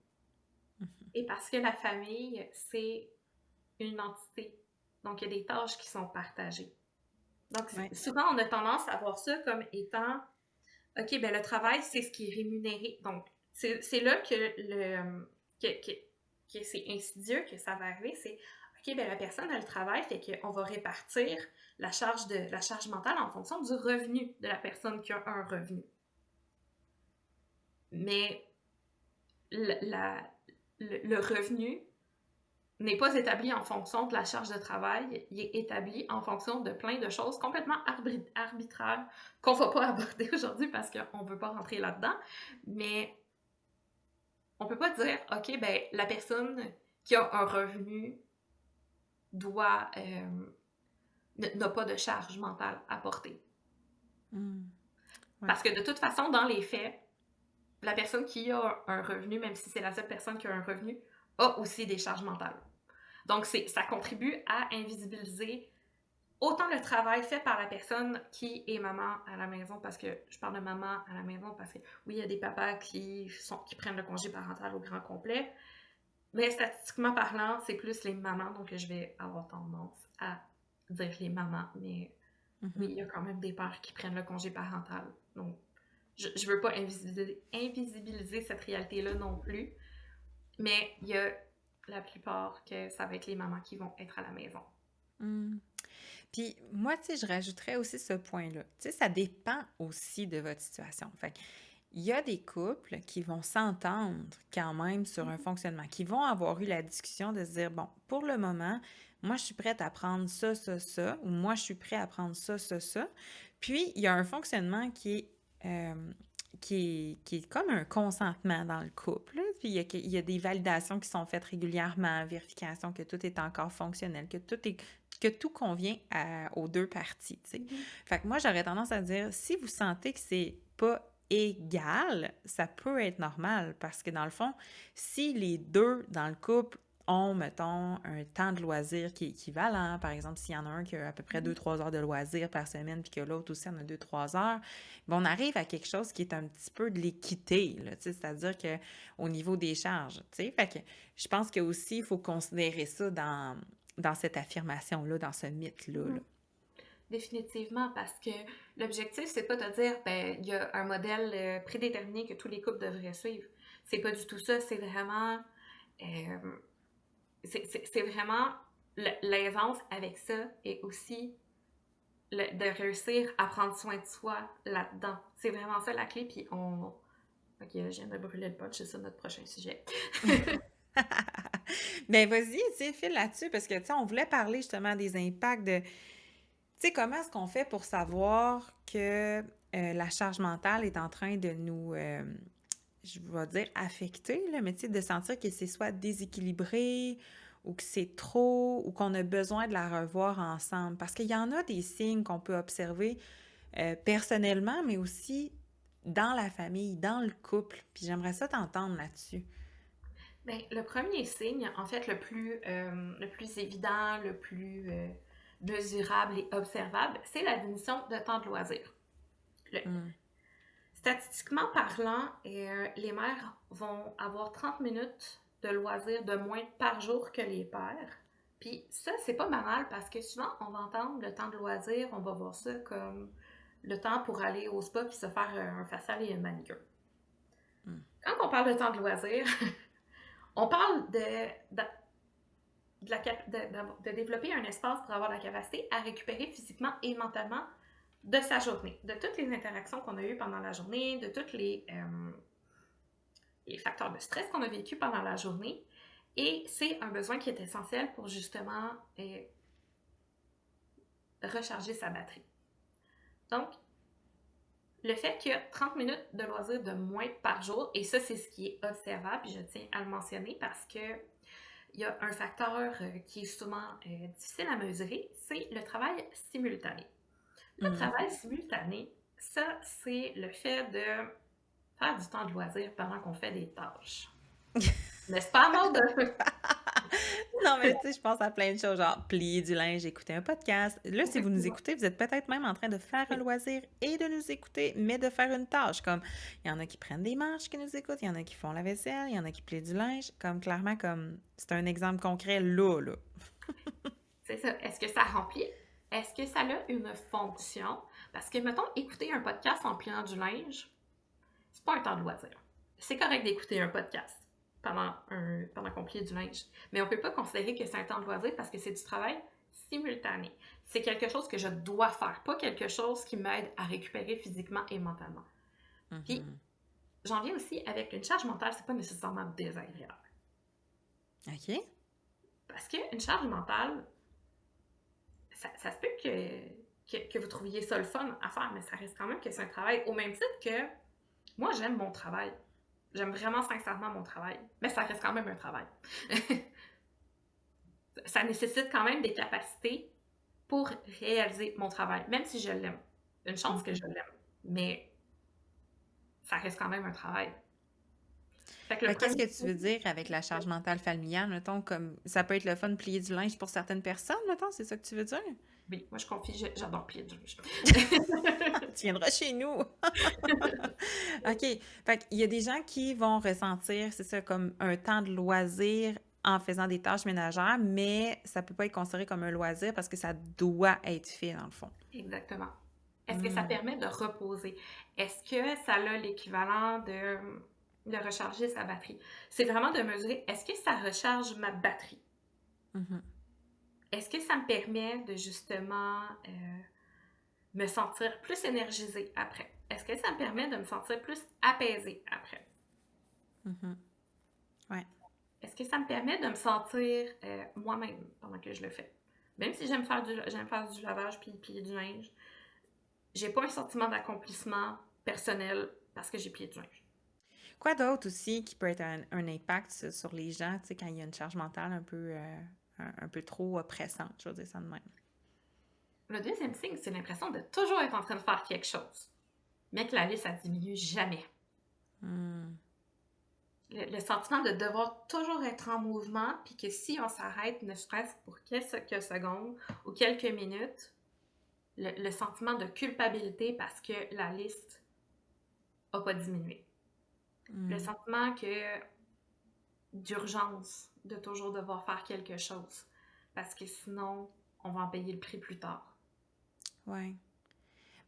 Et parce que la famille, c'est une entité. Donc, il y a des tâches qui sont partagées. Donc, Ouais. souvent, on a tendance à voir ça comme étant, OK, ben le travail, c'est ce qui est rémunéré. Donc, c'est là que c'est insidieux que ça va arriver. C'est, OK, ben la personne, elle travaille, fait qu'on va répartir la charge mentale en fonction du revenu de la personne qui a un revenu. Mais la, le revenu n'est pas établi en fonction de la charge de travail, il est établi en fonction de plein de choses complètement arbitraires qu'on ne va pas aborder aujourd'hui parce qu'on ne veut pas rentrer là-dedans. Mais on ne peut pas dire, OK, ben la personne qui a un revenu doit n'a pas de charge mentale à porter. Ouais. Parce que de toute façon, dans les faits, la personne qui a un revenu, même si c'est la seule personne qui a un revenu, a aussi des charges mentales. Donc, ça contribue à invisibiliser autant le travail fait par la personne qui est maman à la maison, parce que je parle de maman à la maison parce que oui, il y a des papas qui prennent le congé parental au grand complet, mais statistiquement parlant, c'est plus les mamans, donc je vais avoir tendance à dire les mamans, mais oui, il y a quand même des pères qui prennent le congé parental. Donc, je veux pas invisibiliser cette réalité-là non plus, mais il y a la plupart que ça va être les mamans qui vont être à la maison. Puis moi, tu sais, je rajouterais aussi ce point-là. Tu sais, ça dépend aussi de votre situation. Fait il y a des couples qui vont s'entendre quand même sur un fonctionnement, qui vont avoir eu la discussion de se dire, bon, pour le moment, moi, je suis prête à prendre ça, ça, ça, ou moi, je suis prêt à prendre ça, ça, ça. Puis, il y a un fonctionnement qui est comme un consentement dans le couple. Puis il y a des validations qui sont faites régulièrement, vérification que tout est encore fonctionnel, que tout convient aux deux parties. Fait que moi, j'aurais tendance à dire, si vous sentez que c'est pas égal, ça peut être normal parce que dans le fond, si les deux dans le couple ont, mettons, un temps de loisir qui est équivalent, par exemple, s'il y en a un qui a à peu près 2-3 heures de loisir par semaine puis que l'autre aussi en a 2-3 heures, on arrive à quelque chose qui est un petit peu de l'équité, là, c'est-à-dire qu'au niveau des charges, fait que je pense que aussi il faut considérer ça dans cette affirmation-là, dans ce mythe-là. Définitivement, parce que l'objectif, c'est pas de dire, ben, il y a un modèle prédéterminé que tous les couples devraient suivre. C'est pas du tout ça, c'est vraiment... c'est vraiment l'aisance avec ça et aussi de réussir à prendre soin de soi là-dedans. C'est vraiment ça la clé, puis on... Ok, je viens de brûler le punch, c'est ça notre prochain sujet. Ben vas-y, tu sais, file là-dessus, parce que, tu sais, on voulait parler justement des impacts de... Tu sais, comment est-ce qu'on fait pour savoir que la charge mentale est en train de nous, je vais dire, affecter, là, mais tu sais, de sentir que c'est soit déséquilibré ou que c'est trop ou qu'on a besoin de la revoir ensemble. Parce qu'il y en a des signes qu'on peut observer personnellement, mais aussi dans la famille, dans le couple. Puis j'aimerais ça t'entendre là-dessus. Bien, le premier signe, en fait, le plus évident, le plus mesurable et observable, c'est la diminution de temps de loisir. Statistiquement parlant, les mères vont avoir 30 minutes de loisirs de moins par jour que les pères. Puis ça, c'est pas banal parce que souvent, on va entendre le temps de loisir, on va voir ça comme le temps pour aller au spa puis se faire un facial et une manicure. Quand on parle de temps de loisir, on parle de développer un espace pour avoir la capacité à récupérer physiquement et mentalement de sa journée, de toutes les interactions qu'on a eues pendant la journée, de tous les facteurs de stress qu'on a vécu pendant la journée. Et c'est un besoin qui est essentiel pour justement recharger sa batterie. Donc, le fait qu'il y a 30 minutes de loisirs de moins par jour, et ça, c'est ce qui est observable, puis je tiens à le mentionner parce que il y a un facteur qui est souvent difficile à mesurer, c'est le travail simultané. Le travail simultané, ça, c'est le fait de faire du temps de loisir pendant qu'on fait des tâches. N'est-ce pas, Maud? Non, mais tu sais, je pense à plein de choses, genre plier du linge, écouter un podcast. Là, si vous nous écoutez, vous êtes peut-être même en train de faire un loisir et de nous écouter, mais de faire une tâche. Comme, il y en a qui prennent des marches, qui nous écoutent, il y en a qui font la vaisselle, il y en a qui plient du linge. Comme, clairement, comme, c'est un exemple concret là. C'est ça. Est-ce que ça remplit? Est-ce que ça a une fonction? Parce que, mettons, écouter un podcast en pliant du linge, c'est pas un temps de loisir. C'est correct d'écouter un podcast pendant qu'on plie du linge. Mais on peut pas considérer que c'est un temps de loisir parce que c'est du travail simultané. C'est quelque chose que je dois faire, pas quelque chose qui m'aide à récupérer physiquement et mentalement. Puis, j'en viens aussi avec une charge mentale, c'est pas nécessairement désagréable. OK. Parce qu'une charge mentale, ça se peut que vous trouviez ça le fun à faire, mais ça reste quand même que c'est un travail. Au même titre que moi, j'aime mon travail. J'aime vraiment sincèrement mon travail. Mais ça reste quand même un travail. Ça nécessite quand même des capacités pour réaliser mon travail, même si je l'aime. Une chance que je l'aime. Mais ça reste quand même un travail. Fait que le Qu'est-ce premier... que tu veux dire avec la charge mentale familiale, mettons, comme ça peut être le fun de plier du linge pour certaines personnes, mettons, c'est ça que tu veux dire? Oui, moi je confie, j'adore plier du linge. Tu viendras chez nous! OK. Fait qu'il y a des gens qui vont ressentir, c'est ça, comme un temps de loisir en faisant des tâches ménagères, mais ça peut pas être considéré comme un loisir parce que ça doit être fait, dans le fond. Exactement. Est-ce que ça Hmm. permet de reposer? Est-ce que ça a l'équivalent de recharger sa batterie? C'est vraiment de mesurer, est-ce que ça recharge ma batterie? Mhm. Est-ce que ça me permet de justement me sentir plus énergisée après? Est-ce que ça me permet de me sentir plus apaisée après? Mhm. Ouais. Est-ce que ça me permet de me sentir moi-même pendant que je le fais? Même si j'aime faire du lavage puis plier du linge, j'ai pas un sentiment d'accomplissement personnel parce que j'ai plié du linge. Quoi d'autre aussi qui peut être un impact sur les gens, tu sais, quand il y a une charge mentale un peu trop oppressante, je veux dire ça de même. Le deuxième signe, c'est l'impression de toujours être en train de faire quelque chose, mais que la vie, ça diminue jamais. Hmm. Le sentiment de devoir toujours être en mouvement, puis que si on s'arrête, ne serait-ce pour quelques secondes ou quelques minutes, le sentiment de culpabilité parce que la liste n'a pas diminué. Le Hmm. sentiment d'urgence de toujours devoir faire quelque chose, parce que sinon, on va en payer le prix plus tard. Ouais.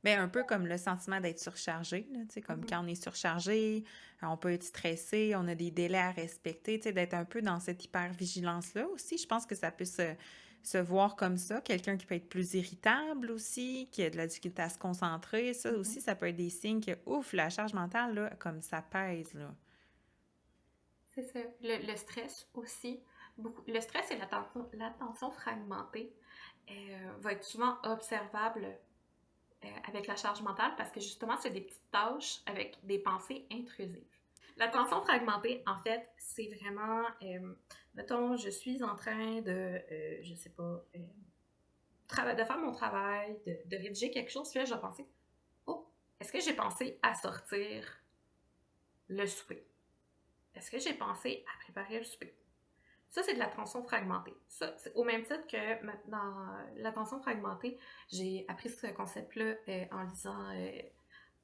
Ben, un peu comme le sentiment d'être surchargé, là, tu sais, comme Mhm. quand on est surchargé, on peut être stressé, on a des délais à respecter, tu sais, d'être un peu dans cette hyper-vigilance-là aussi. Je pense que ça peut se voir comme ça. Quelqu'un qui peut être plus irritable aussi, qui a de la difficulté à se concentrer, ça Mhm. aussi, ça peut être des signes que, ouf, la charge mentale, là, comme ça pèse, là. C'est ça. Le stress aussi. Le stress et l'attention fragmentée va être souvent observable avec la charge mentale parce que justement, c'est des petites tâches avec des pensées intrusives. L'attention fragmentée, en fait, c'est vraiment, mettons, je suis en train je sais pas, de faire mon travail, de rédiger quelque chose, puis là, je vais penser, oh, est-ce que j'ai pensé à sortir le souper? Est-ce que j'ai pensé à préparer le souper? Ça, c'est de l'attention fragmentée. Ça, c'est au même titre que dans l'attention fragmentée, j'ai appris ce concept-là en lisant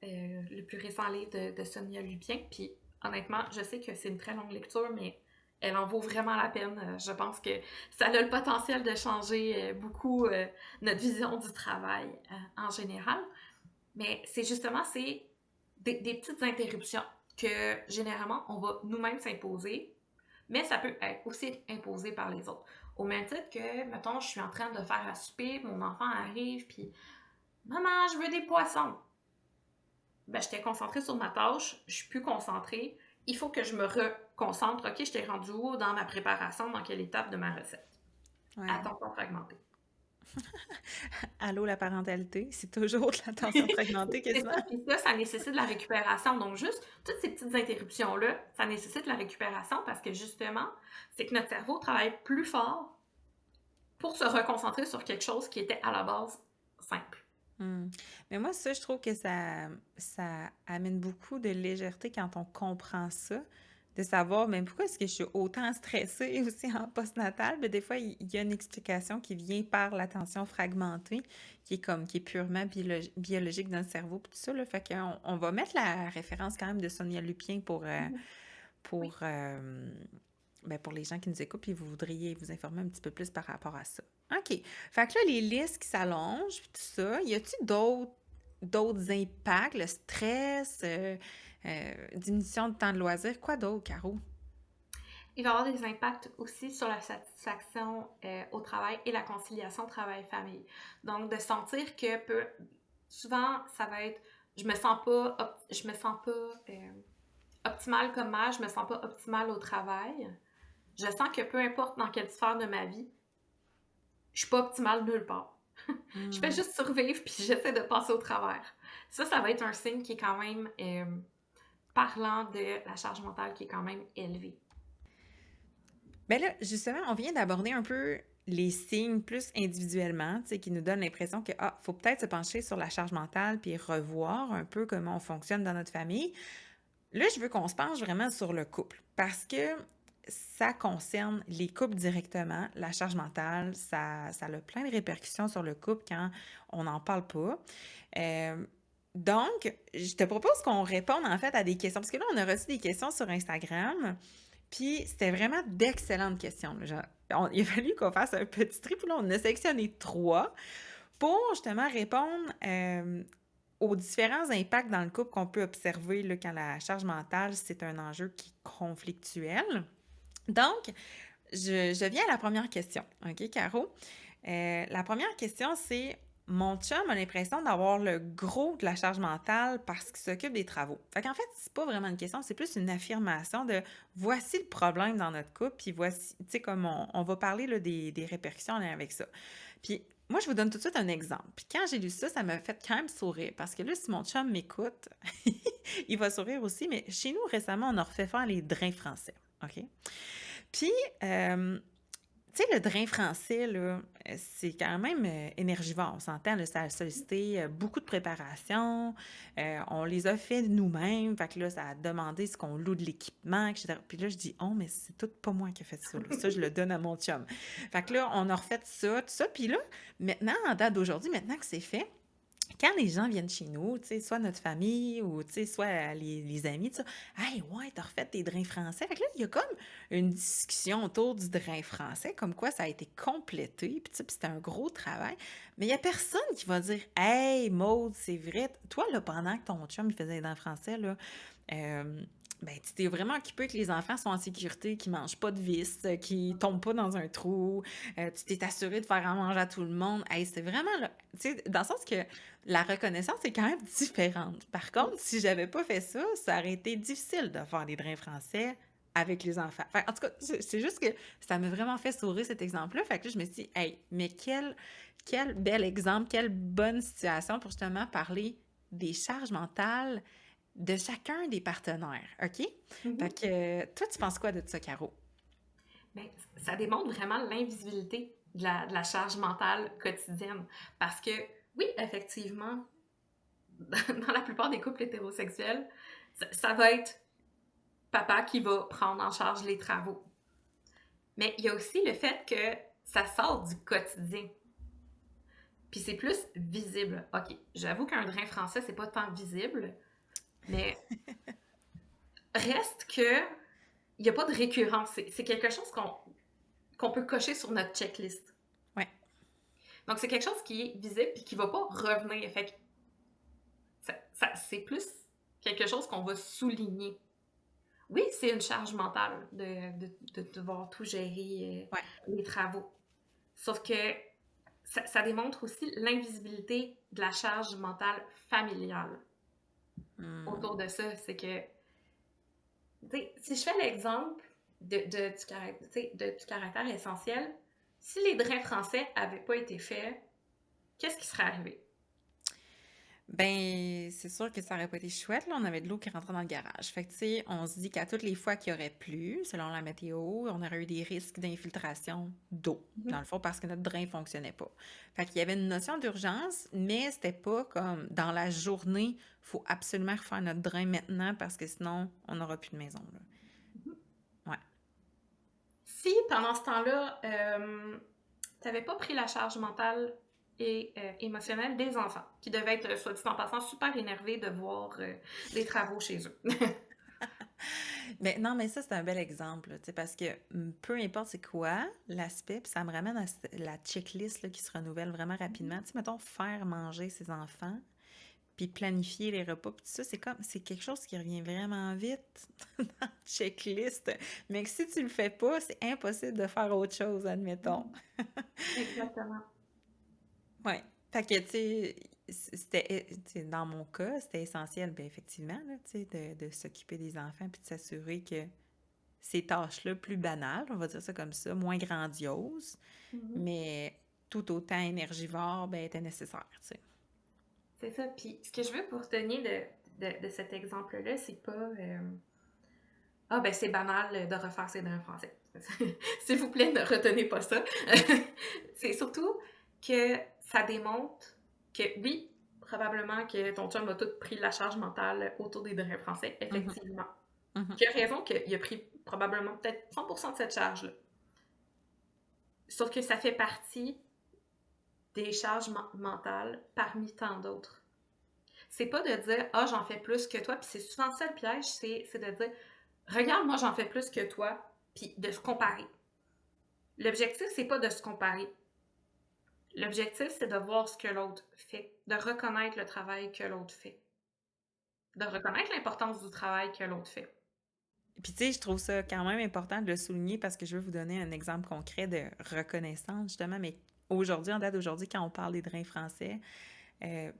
le plus récent livre de Sonia Lupien. Puis honnêtement, je sais que c'est une très longue lecture, mais elle en vaut vraiment la peine. Je pense que ça a le potentiel de changer beaucoup notre vision du travail en général. Mais c'est justement, c'est des petites interruptions que généralement, on va nous-mêmes s'imposer, mais ça peut être aussi imposé par les autres. Au même titre que, mettons, je suis en train de faire à souper, mon enfant arrive, puis maman, je veux des poissons. Ben, j'étais concentrée sur ma tâche, je suis plus concentrée. Il faut que je me reconcentre. OK, je t'ai rendu où dans ma préparation, dans quelle étape de ma recette? Ouais. Attention fragmentée. Allô, la parentalité, c'est toujours de l'attention fragmentée C'est quasiment. ça, puis ça nécessite de la récupération. Donc, juste toutes ces petites interruptions-là, ça nécessite de la récupération parce que justement, c'est que notre cerveau travaille plus fort pour se reconcentrer sur quelque chose qui était à la base simple. Hmm. Mais moi, ça, je trouve que ça amène beaucoup de légèreté quand on comprend ça, de savoir même pourquoi est-ce que je suis autant stressée aussi en postnatal. Mais des fois, il y a une explication qui vient par l'attention fragmentée, qui est purement biologique dans le cerveau, puis tout ça, là. Fait qu'on on va mettre la référence quand même de Sonia Lupien pour, Oui. ben, pour les gens qui nous écoutent, puis vous voudriez vous informer un petit peu plus par rapport à ça. OK. Fait que là, les listes qui s'allongent, puis tout ça, y a-t-il d'autres impacts, le stress, diminution de temps de loisir, quoi d'autre, Caro? Il va y avoir des impacts aussi sur la satisfaction au travail et la conciliation travail-famille. Donc, de sentir que souvent, ça va être je me sens pas optimale comme mère, je me sens pas optimale au travail. Je sens que peu importe dans quelle sphère de ma vie, je suis pas optimale nulle part. Je fais Hmm. juste survivre puis j'essaie de passer au travers. Ça va être un signe qui est quand même parlant de la charge mentale qui est quand même élevée. Ben là, justement, on vient d'aborder un peu les signes plus individuellement, tu sais, qui nous donnent l'impression que, ah, faut peut-être se pencher sur la charge mentale puis revoir un peu comment on fonctionne dans notre famille. Là, je veux qu'on se penche vraiment sur le couple parce que ça concerne les couples directement. La charge mentale, ça a plein de répercussions sur le couple quand on n'en parle pas. Euh, donc, je te propose qu'on réponde en fait à des questions parce que là, on a reçu des questions sur Instagram. Puis c'était vraiment d'excellentes questions. Là. Il a fallu qu'on fasse un petit tri, puis là, on a sélectionné 3 pour justement répondre aux différents impacts dans le couple qu'on peut observer là, quand la charge mentale, c'est un enjeu qui est conflictuel. Donc, je viens à la première question, OK, Caro? La première question, c'est mon chum a l'impression d'avoir le gros de la charge mentale parce qu'il s'occupe des travaux. Fait qu'en fait, c'est pas vraiment une question, c'est plus une affirmation de voici le problème dans notre couple, puis voici, tu sais, comme on va parler là, des répercussions en lien avec ça. Puis moi, je vous donne tout de suite un exemple. Puis quand j'ai lu ça, ça m'a fait quand même sourire parce que là, si mon chum m'écoute, il va sourire aussi, mais chez nous, récemment, on a refait faire les drains français. OK? Puis, tu sais, le drain français, là, c'est quand même énergivore. On s'entend, là, ça a sollicité beaucoup de préparation. On les a fait nous-mêmes. Fait que là, ça a demandé ce qu'on loue de l'équipement, etc. Puis là, je dis, oh, mais c'est tout pas moi qui ai fait ça. Là. Ça, je le donne à mon chum. Fait que là, on a refait ça, tout ça. Puis là, maintenant, en date d'aujourd'hui, maintenant que c'est fait, quand les gens viennent chez nous, tu sais, soit notre famille ou, tu sais, soit les amis, tu sais, hey, ouais, t'as refait tes drains français. Fait que là, il y a comme une discussion autour du drain français, comme quoi ça a été complété, puis tu sais, puis c'était un gros travail. Mais il y a personne qui va dire, hey, Maude, c'est vrai, toi, là, pendant que ton chum, il faisait les drains français, là, euh, ben, tu t'es vraiment occupé que les enfants sont en sécurité, qu'ils mangent pas de vis, qu'ils tombent pas dans un trou, tu t'es assuré de faire à manger à tout le monde. Hey, c'est vraiment, là, tu sais, dans le sens que la reconnaissance est quand même différente. Par contre, si j'avais pas fait ça, ça aurait été difficile de faire des drains français avec les enfants. Fait, en tout cas, c'est juste que ça m'a vraiment fait sourire cet exemple-là. Fait que là, je me suis dit, hey, mais quel bel exemple, quelle bonne situation pour justement parler des charges mentales de chacun des partenaires, OK? Fait Mhm. que toi, tu penses quoi de ça, Caro? Ben, ça démontre vraiment l'invisibilité de la charge mentale quotidienne. Parce que, oui, effectivement, dans la plupart des couples hétérosexuels, ça va être papa qui va prendre en charge les travaux. Mais il y a aussi le fait que ça sort du quotidien. Puis c'est plus visible. OK, j'avoue qu'un drain français, c'est pas tant visible, mais reste que il n'y a pas de récurrence. C'est quelque chose qu'on peut cocher sur notre checklist. Ouais. Donc, c'est quelque chose qui est visible et qui ne va pas revenir. Fait que c'est plus quelque chose qu'on va souligner. Oui, c'est une charge mentale de devoir tout gérer Ouais. les travaux. Sauf que ça démontre aussi l'invisibilité de la charge mentale familiale autour Hmm. de ça. C'est que, si je fais l'exemple du caractère essentiel, si les drains français n'avaient pas été faits, qu'est-ce qui serait arrivé? Ben, c'est sûr que ça aurait pas été chouette, là. On avait de l'eau qui rentrait dans le garage. Fait que, tu sais, on se dit qu'à toutes les fois qu'il y aurait plu, selon la météo, on aurait eu des risques d'infiltration d'eau, dans le Mhm. fond, parce que notre drain fonctionnait pas. Fait qu'il y avait une notion d'urgence, mais c'était pas comme dans la journée, faut absolument refaire notre drain maintenant parce que sinon, on n'aura plus de maison, là. Ouais. Si pendant ce temps-là, tu n'avais pas pris la charge mentale et émotionnelle des enfants, qui devaient être, soit dit en passant, super énervés de voir les travaux chez eux. Mais non, mais ça, c'est un bel exemple, là, tu sais, parce que peu importe c'est quoi l'aspect, puis ça me ramène à la checklist là, qui se renouvelle vraiment rapidement. Tu sais, mettons, faire manger ses enfants, puis planifier les repas, puis tout ça, c'est quelque chose qui revient vraiment vite dans la checklist. Mais que si tu le fais pas, c'est impossible de faire autre chose, admettons. Exactement. Ouais. Fait que, tu sais, tu sais, dans mon cas, c'était essentiel, bien effectivement, là, tu sais, de s'occuper des enfants puis de s'assurer que ces tâches-là plus banales, on va dire ça comme ça, moins grandioses, Mhm. mais tout autant énergivores, ben, étaient nécessaires, tu sais. C'est ça. Puis ce que je veux pour vous donner de cet exemple-là, c'est pas ah ben c'est banal de refaire ses dents en français. S'il vous plaît, ne retenez pas ça. C'est surtout que ça démontre que oui, probablement que ton chum a tout pris la charge mentale autour des drains français, Mhm, effectivement. mhm. Tu as raison qu'il a pris probablement peut-être 100% de cette charge-là. Sauf que ça fait partie des charges mentales parmi tant d'autres. C'est pas de dire ah j'en fais plus que toi, puis c'est souvent ça le piège, c'est de dire regarde moi j'en fais plus que toi, puis de se comparer. L'objectif c'est pas de se comparer. L'objectif c'est de voir ce que l'autre fait, de reconnaître le travail que l'autre fait, de reconnaître l'importance du travail que l'autre fait. Puis tu sais, je trouve ça quand même important de le souligner parce que je veux vous donner un exemple concret de reconnaissance, justement, mais aujourd'hui, en date d'aujourd'hui, quand on parle des drains français, euh,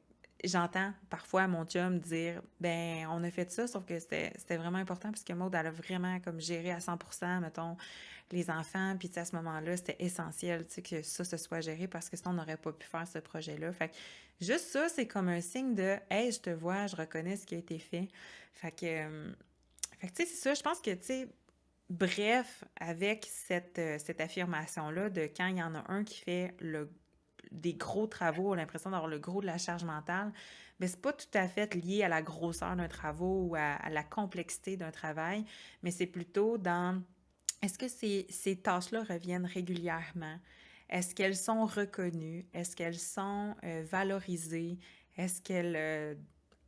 j'entends parfois mon chum dire ben on a fait ça sauf que c'était vraiment important parce que Maud elle a vraiment comme géré à 100% mettons les enfants puis tu sais, à ce moment-là c'était essentiel tu sais que ça se soit géré parce que sinon on n'aurait pas pu faire ce projet-là fait que juste ça c'est comme un signe de hey je te vois je reconnais ce qui a été fait fait que tu sais c'est ça je pense que tu sais bref avec cette affirmation-là de quand il y en a un qui fait des gros travaux, l'impression d'avoir le gros de la charge mentale, mais c'est pas tout à fait lié à la grosseur d'un travail ou à la complexité d'un travail, mais c'est plutôt dans est-ce que ces tâches-là reviennent régulièrement? Est-ce qu'elles sont reconnues? Est-ce qu'elles sont valorisées? Est-ce qu'elles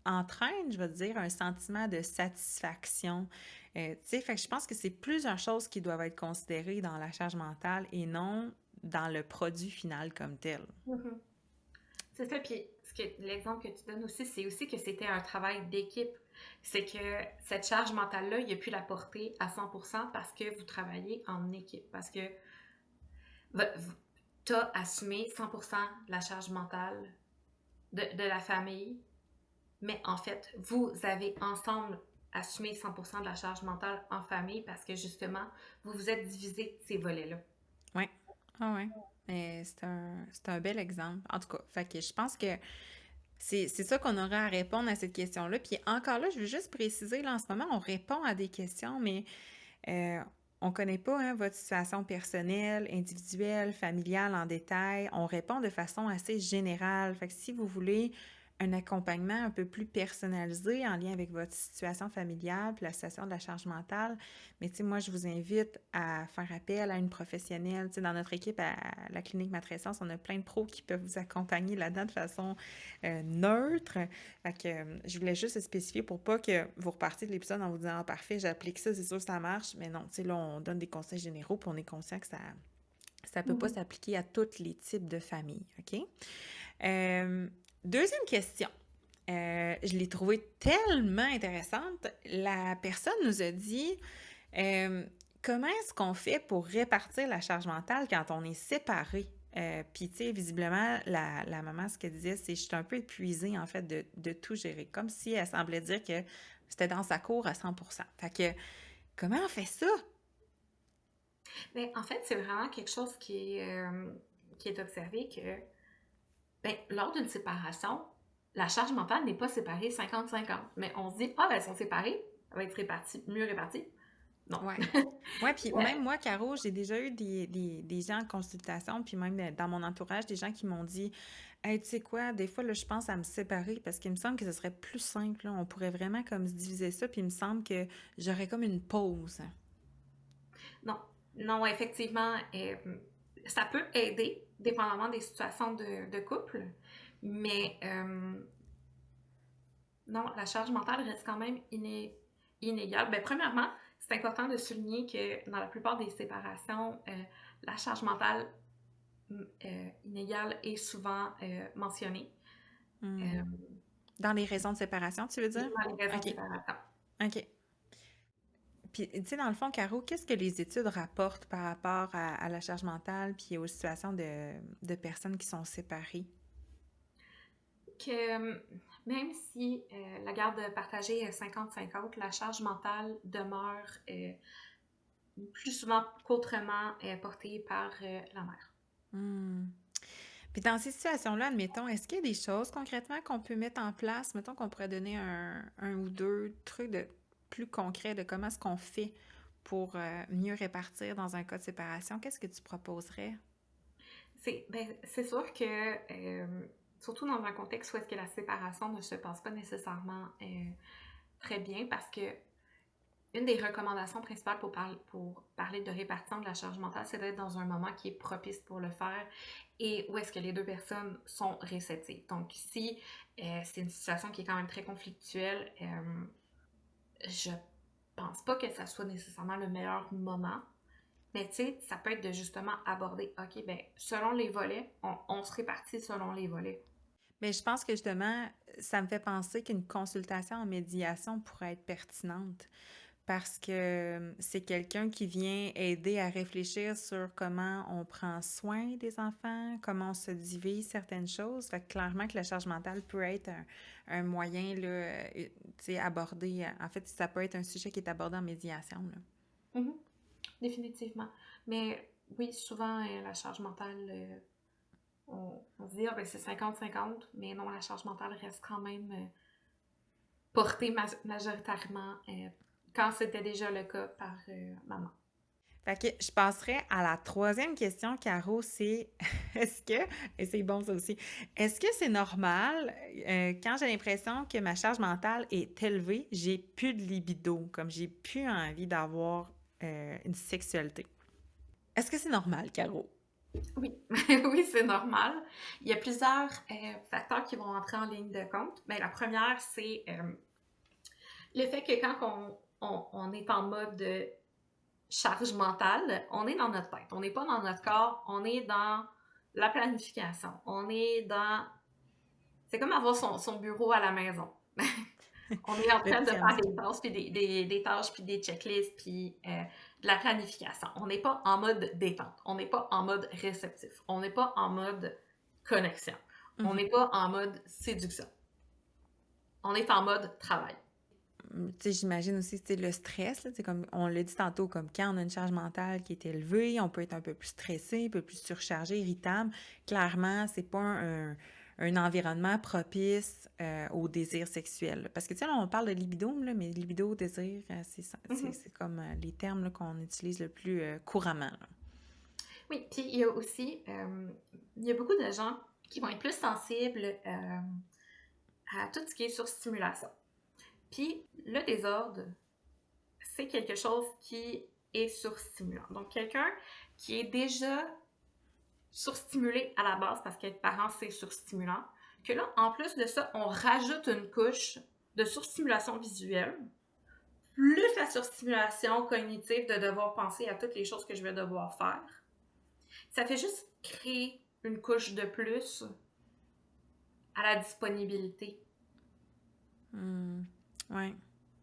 entraînent, je veux dire, un sentiment de satisfaction? Tu sais, fait que je pense que c'est plusieurs choses qui doivent être considérées dans la charge mentale et non dans le produit final comme tel. Mhm. C'est ça, puis l'exemple que tu donnes aussi, c'est aussi que c'était un travail d'équipe. C'est que cette charge mentale-là, il a pu la porter à 100% parce que vous travaillez en équipe, parce que tu as assumé 100% la charge mentale de la famille, mais en fait, vous avez ensemble assumé 100% de la charge mentale en famille parce que justement, vous vous êtes divisé ces volets-là. Ouais. Ah ouais. Mais c'est un bel exemple. En tout cas, fait que je pense que c'est ça qu'on aurait à répondre à cette question-là. Puis encore là, je veux juste préciser, là, en ce moment, on répond à des questions, mais euh, on connaît pas hein, votre situation personnelle, individuelle, familiale en détail. On répond de façon assez générale. Fait que si vous voulez un accompagnement un peu plus personnalisé en lien avec votre situation familiale puis la situation de la charge mentale, mais tu sais, moi, je vous invite à faire appel à une professionnelle. Tu sais, dans notre équipe à la clinique Matrescence, on a plein de pros qui peuvent vous accompagner là-dedans de façon neutre. Fait que je voulais juste spécifier pour pas que vous repartiez de l'épisode en vous disant ah, parfait, j'applique ça, c'est sûr que ça marche. Mais non, tu sais, là, on donne des conseils généraux puis on est conscient que ça peut pas Mhm. s'appliquer à tous les types de familles. OK? Euh, Deuxième question. Je l'ai trouvée tellement intéressante. La personne nous a dit euh, comment est-ce qu'on fait pour répartir la charge mentale quand on est séparé? Puis, tu sais, visiblement, la maman, ce qu'elle disait, c'est je suis un peu épuisée, en fait, de tout gérer. Comme si elle semblait dire que c'était dans sa cour à 100%. Fait que, comment on fait ça? Mais en fait, c'est vraiment quelque chose qui est observé que ben, lors d'une séparation, la charge mentale n'est pas séparée 50-50. Mais on se dit, ah, ben, elles sont séparées, elle va être répartie, mieux répartie. Non. Ouais. Ouais, puis même Ouais. moi, Caro, j'ai déjà eu des gens en consultation, puis même dans mon entourage, des gens qui m'ont dit hey, tu sais quoi, des fois, là, je pense à me séparer parce qu'il me semble que ce serait plus simple, là. On pourrait vraiment comme se diviser ça, puis il me semble que j'aurais comme une pause. Non. Non, effectivement, ça peut aider, dépendamment des situations de couple, mais non, la charge mentale reste quand même inégale. Ben, premièrement, c'est important de souligner que dans la plupart des séparations, la charge mentale inégale est souvent mentionnée. Hmm. Euh, Dans les raisons de séparation, tu veux dire? dans les raisons de OK. séparation. OK. Puis, tu sais, dans le fond, Caro, qu'est-ce que les études rapportent par rapport à la charge mentale puis aux situations de personnes qui sont séparées? Que même si la garde partagée est 50-50, la charge mentale demeure plus souvent qu'autrement portée par la mère. Hmm. Puis dans ces situations-là, admettons, est-ce qu'il y a des choses concrètement qu'on peut mettre en place? Mettons qu'on pourrait donner un ou deux trucs plus concrets de comment est-ce qu'on fait pour mieux répartir dans un cas de séparation. Qu'est-ce que tu proposerais? C'est sûr que, surtout dans un contexte où est-ce que la séparation ne se passe pas nécessairement très bien, parce que une des recommandations principales pour parler de répartition de la charge mentale, c'est d'être dans un moment qui est propice pour le faire et où est-ce que les deux personnes sont réceptives. Donc, si c'est une situation qui est quand même très conflictuelle, je pense pas que ça soit nécessairement le meilleur moment. Mais tu sais, ça peut être de justement aborder, OK, ben selon les volets, on se répartit selon les volets. Mais je pense que justement, ça me fait penser qu'une consultation en médiation pourrait être pertinente parce que c'est quelqu'un qui vient aider à réfléchir sur comment on prend soin des enfants, comment on se divise certaines choses. Fait que clairement que la charge mentale peut être un moyen, là, tu sais, abordé. En fait, ça peut être un sujet qui est abordé en médiation, là. Mhm. Définitivement. Mais oui, souvent, la charge mentale, on se dit, ah, ben, c'est 50-50, mais non, la charge mentale reste quand même portée majoritairement quand c'était déjà le cas par maman. Fait que je passerai à la troisième question, Caro, c'est est-ce que, et c'est bon ça aussi, est-ce que c'est normal quand j'ai l'impression que ma charge mentale est élevée, j'ai plus de libido, comme j'ai plus envie d'avoir une sexualité? Est-ce que c'est normal, Caro? Oui, oui, c'est normal. Il y a plusieurs facteurs qui vont entrer en ligne de compte. Mais la première, c'est le fait que quand on est en mode charge mentale, on est dans notre tête. On n'est pas dans notre corps, on est dans la planification. On est dans... C'est comme avoir son bureau à la maison. On est en Le train de petit faire hamster. des tâches, puis des tâches, puis des checklists, puis de la planification. On n'est pas en mode détente. On n'est pas en mode réceptif. On n'est pas en mode connexion. On Mhm. n'est pas en mode séduction. On est en mode travail. Tu sais, j'imagine aussi, tu sais, le stress, là, tu sais, comme on l'a dit tantôt, comme quand on a une charge mentale qui est élevée, on peut être un peu plus stressé, un peu plus surchargé, irritable. Clairement, c'est pas un environnement propice au désir sexuel. Parce que, tu sais, là, on parle de libido, là, mais libido, désir, Mhm. c'est comme les termes là, qu'on utilise le plus couramment, là. Oui, puis il y a aussi, il y a beaucoup de gens qui vont être plus sensibles à tout ce qui est surstimulation. Puis le désordre, c'est quelque chose qui est surstimulant. Donc quelqu'un qui est déjà surstimulé à la base parce qu'être parent, c'est surstimulant, que là, en plus de ça, on rajoute une couche de surstimulation visuelle, plus la surstimulation cognitive de devoir penser à toutes les choses que je vais devoir faire. Ça fait juste créer une couche de plus à la disponibilité. Hmm. Ouais.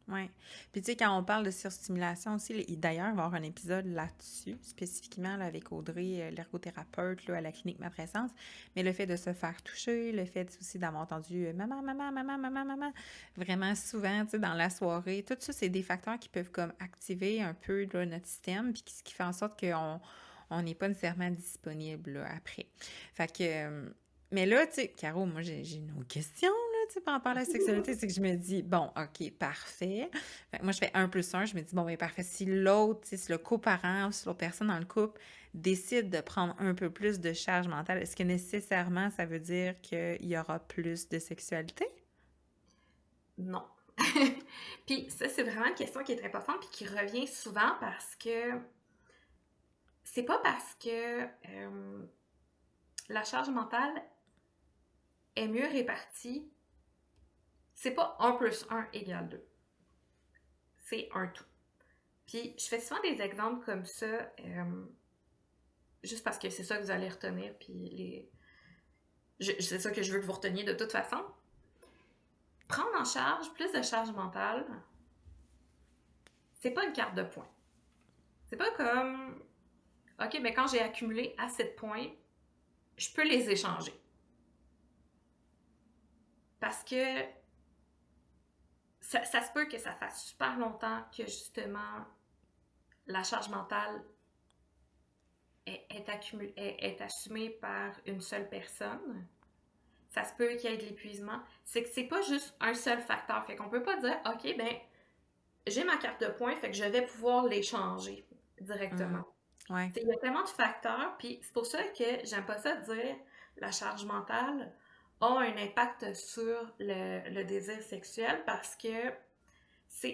Oui. Puis tu sais, quand on parle de surstimulation aussi, d'ailleurs, il va y avoir un épisode là-dessus, spécifiquement là, avec Audrey, l'ergothérapeute là, à la clinique Matrescence, mais le fait de se faire toucher, le fait aussi d'avoir entendu maman, maman, maman, maman, maman, vraiment souvent, tu sais, dans la soirée, tout ça, c'est des facteurs qui peuvent comme activer un peu là, notre système, puis ce qui fait en sorte qu'on on n'est pas nécessairement disponible là, après. Fait que, mais là, tu sais, Caro, moi, j'ai une autre question tu sais, par rapport à la sexualité, c'est que je me dis, bon, OK, parfait. Fait que moi, je fais 1 + 1, je me dis, bon, ben parfait. Si l'autre, tu sais, si le coparent ou si l'autre personne dans le couple décide de prendre un peu plus de charge mentale, est-ce que nécessairement ça veut dire qu'il y aura plus de sexualité? Non. Puis ça, c'est vraiment une question qui est très importante puis qui revient souvent parce que c'est pas parce que la charge mentale est mieux répartie, c'est pas 1 + 1 = 2. C'est un tout. Puis je fais souvent des exemples comme ça, juste parce que c'est ça que vous allez retenir, puis c'est ça que je veux que vous reteniez de toute façon. Prendre en charge plus de charge mentale, c'est pas une carte de points. C'est pas comme, OK, mais quand j'ai accumulé assez de points, je peux les échanger. Parce que ça se peut que ça fasse super longtemps que justement la charge mentale est assumée par une seule personne, ça se peut qu'il y ait de l'épuisement. C'est que c'est pas juste un seul facteur. Fait qu'on peut pas dire, OK, ben, j'ai ma carte de points, fait que je vais pouvoir l'échanger directement. Ouais. Il y a tellement de facteurs, puis c'est pour ça que j'aime pas ça dire la charge mentale a un impact sur le désir sexuel parce que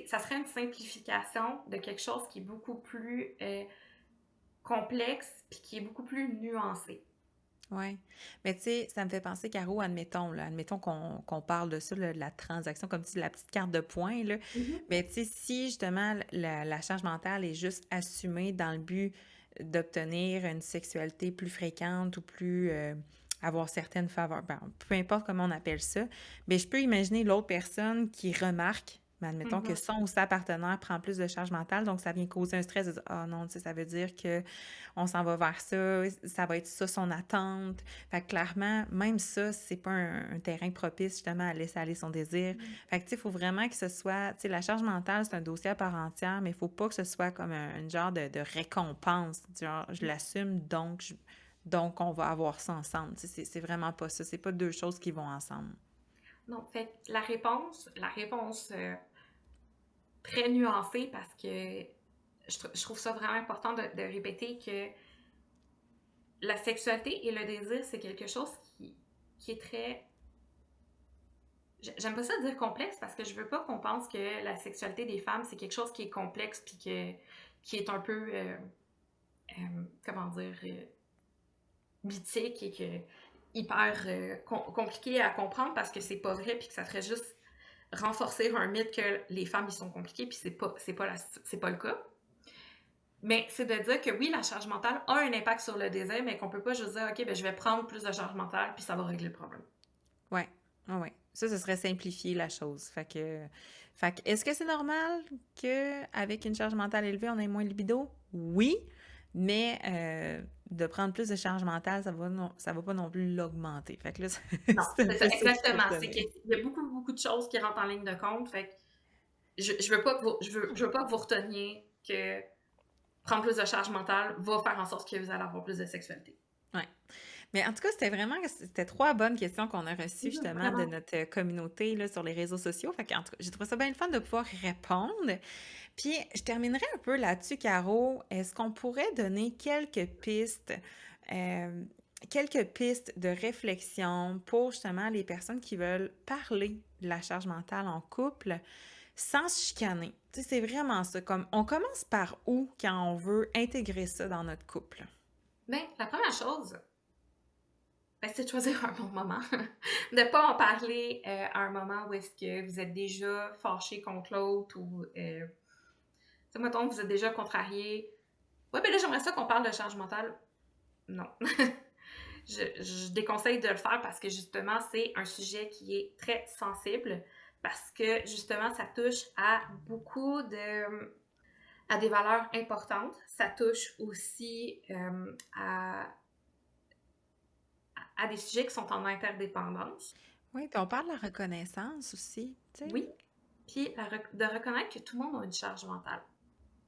ça serait une simplification de quelque chose qui est beaucoup plus complexe puis qui est beaucoup plus nuancé. Oui. Mais tu sais, ça me fait penser, Caro, admettons qu'on parle de ça, là, de la transaction, comme tu dis, la petite carte de points, là. Mhm. Mais tu sais, si justement la charge mentale est juste assumée dans le but d'obtenir une sexualité plus fréquente ou plus avoir certaines faveurs, ben, peu importe comment on appelle ça, mais je peux imaginer l'autre personne qui remarque, ben, admettons que Mhm. son ou sa partenaire prend plus de charge mentale, donc ça vient causer un stress de dire, ah non, tu sais, ça veut dire que on s'en va vers ça, ça va être ça son attente. Fait que clairement, même ça, c'est pas un terrain propice justement à laisser aller son désir. Fait que tu sais, il faut vraiment que ce soit, tu sais, la charge mentale, c'est un dossier à part entière, mais il faut pas que ce soit comme un genre de récompense. Genre, je l'assume, donc on va avoir ça ensemble. Tu sais, c'est vraiment pas ça. C'est pas deux choses qui vont ensemble. Non, fait que la réponse très nuancée parce que je trouve ça vraiment important de répéter que la sexualité et le désir, c'est quelque chose qui est très... J'aime pas ça dire complexe parce que je veux pas qu'on pense que la sexualité des femmes, c'est quelque chose qui est complexe puis qui est un peu, comment dire, mythique et que hyper compliqué à comprendre parce que c'est pas vrai puis que ça ferait juste renforcer un mythe que les femmes, ils sont compliquées puis c'est pas le cas. Mais c'est de dire que oui, la charge mentale a un impact sur le désir, mais qu'on peut pas juste dire, OK, ben je vais prendre plus de charge mentale, puis ça va régler le problème. Ouais, ouais. Ça, ce serait simplifier la chose. Fait que est-ce que c'est normal qu'avec une charge mentale élevée, on ait moins de libido? Oui, mais de prendre plus de charge mentale, ça va pas non plus l'augmenter. Fait que là, Non, c'est un c'est ça, peu ça qu'il faut exactement. C'est retenir. qu'il y a beaucoup, beaucoup de choses qui rentrent en ligne de compte. Fait que je veux pas que je veux pas que vous reteniez que prendre plus de charge mentale va faire en sorte que vous allez avoir plus de sexualité. Ouais. Mais en tout cas, c'était trois bonnes questions qu'on a reçues justement de Vraiment. notre communauté là, sur les réseaux sociaux. Fait que, en tout cas, j'ai trouvé ça bien le fun de pouvoir répondre. Puis, je terminerai un peu là-dessus, Caro. Est-ce qu'on pourrait donner euh, quelques pistes de réflexion pour justement les personnes qui veulent parler de la charge mentale en couple sans se chicaner? Tu sais, c'est vraiment ça. Comme, on commence par où quand on veut intégrer ça dans notre couple? Ben, la première chose, ben, c'est de choisir un bon moment. De pas en parler à un moment où est-ce que vous êtes déjà fâché contre l'autre ou, tu sais, mettons, vous êtes déjà contrarié. Ouais, ben là, j'aimerais ça qu'on parle de charge mentale. Non. Je déconseille de le faire parce que justement, c'est un sujet qui est très sensible parce que justement, ça touche à à des valeurs importantes. Ça touche aussi à des sujets qui sont en interdépendance. Oui, puis on parle de la reconnaissance aussi, tu sais. Oui. Puis de reconnaître que tout le monde a une charge mentale.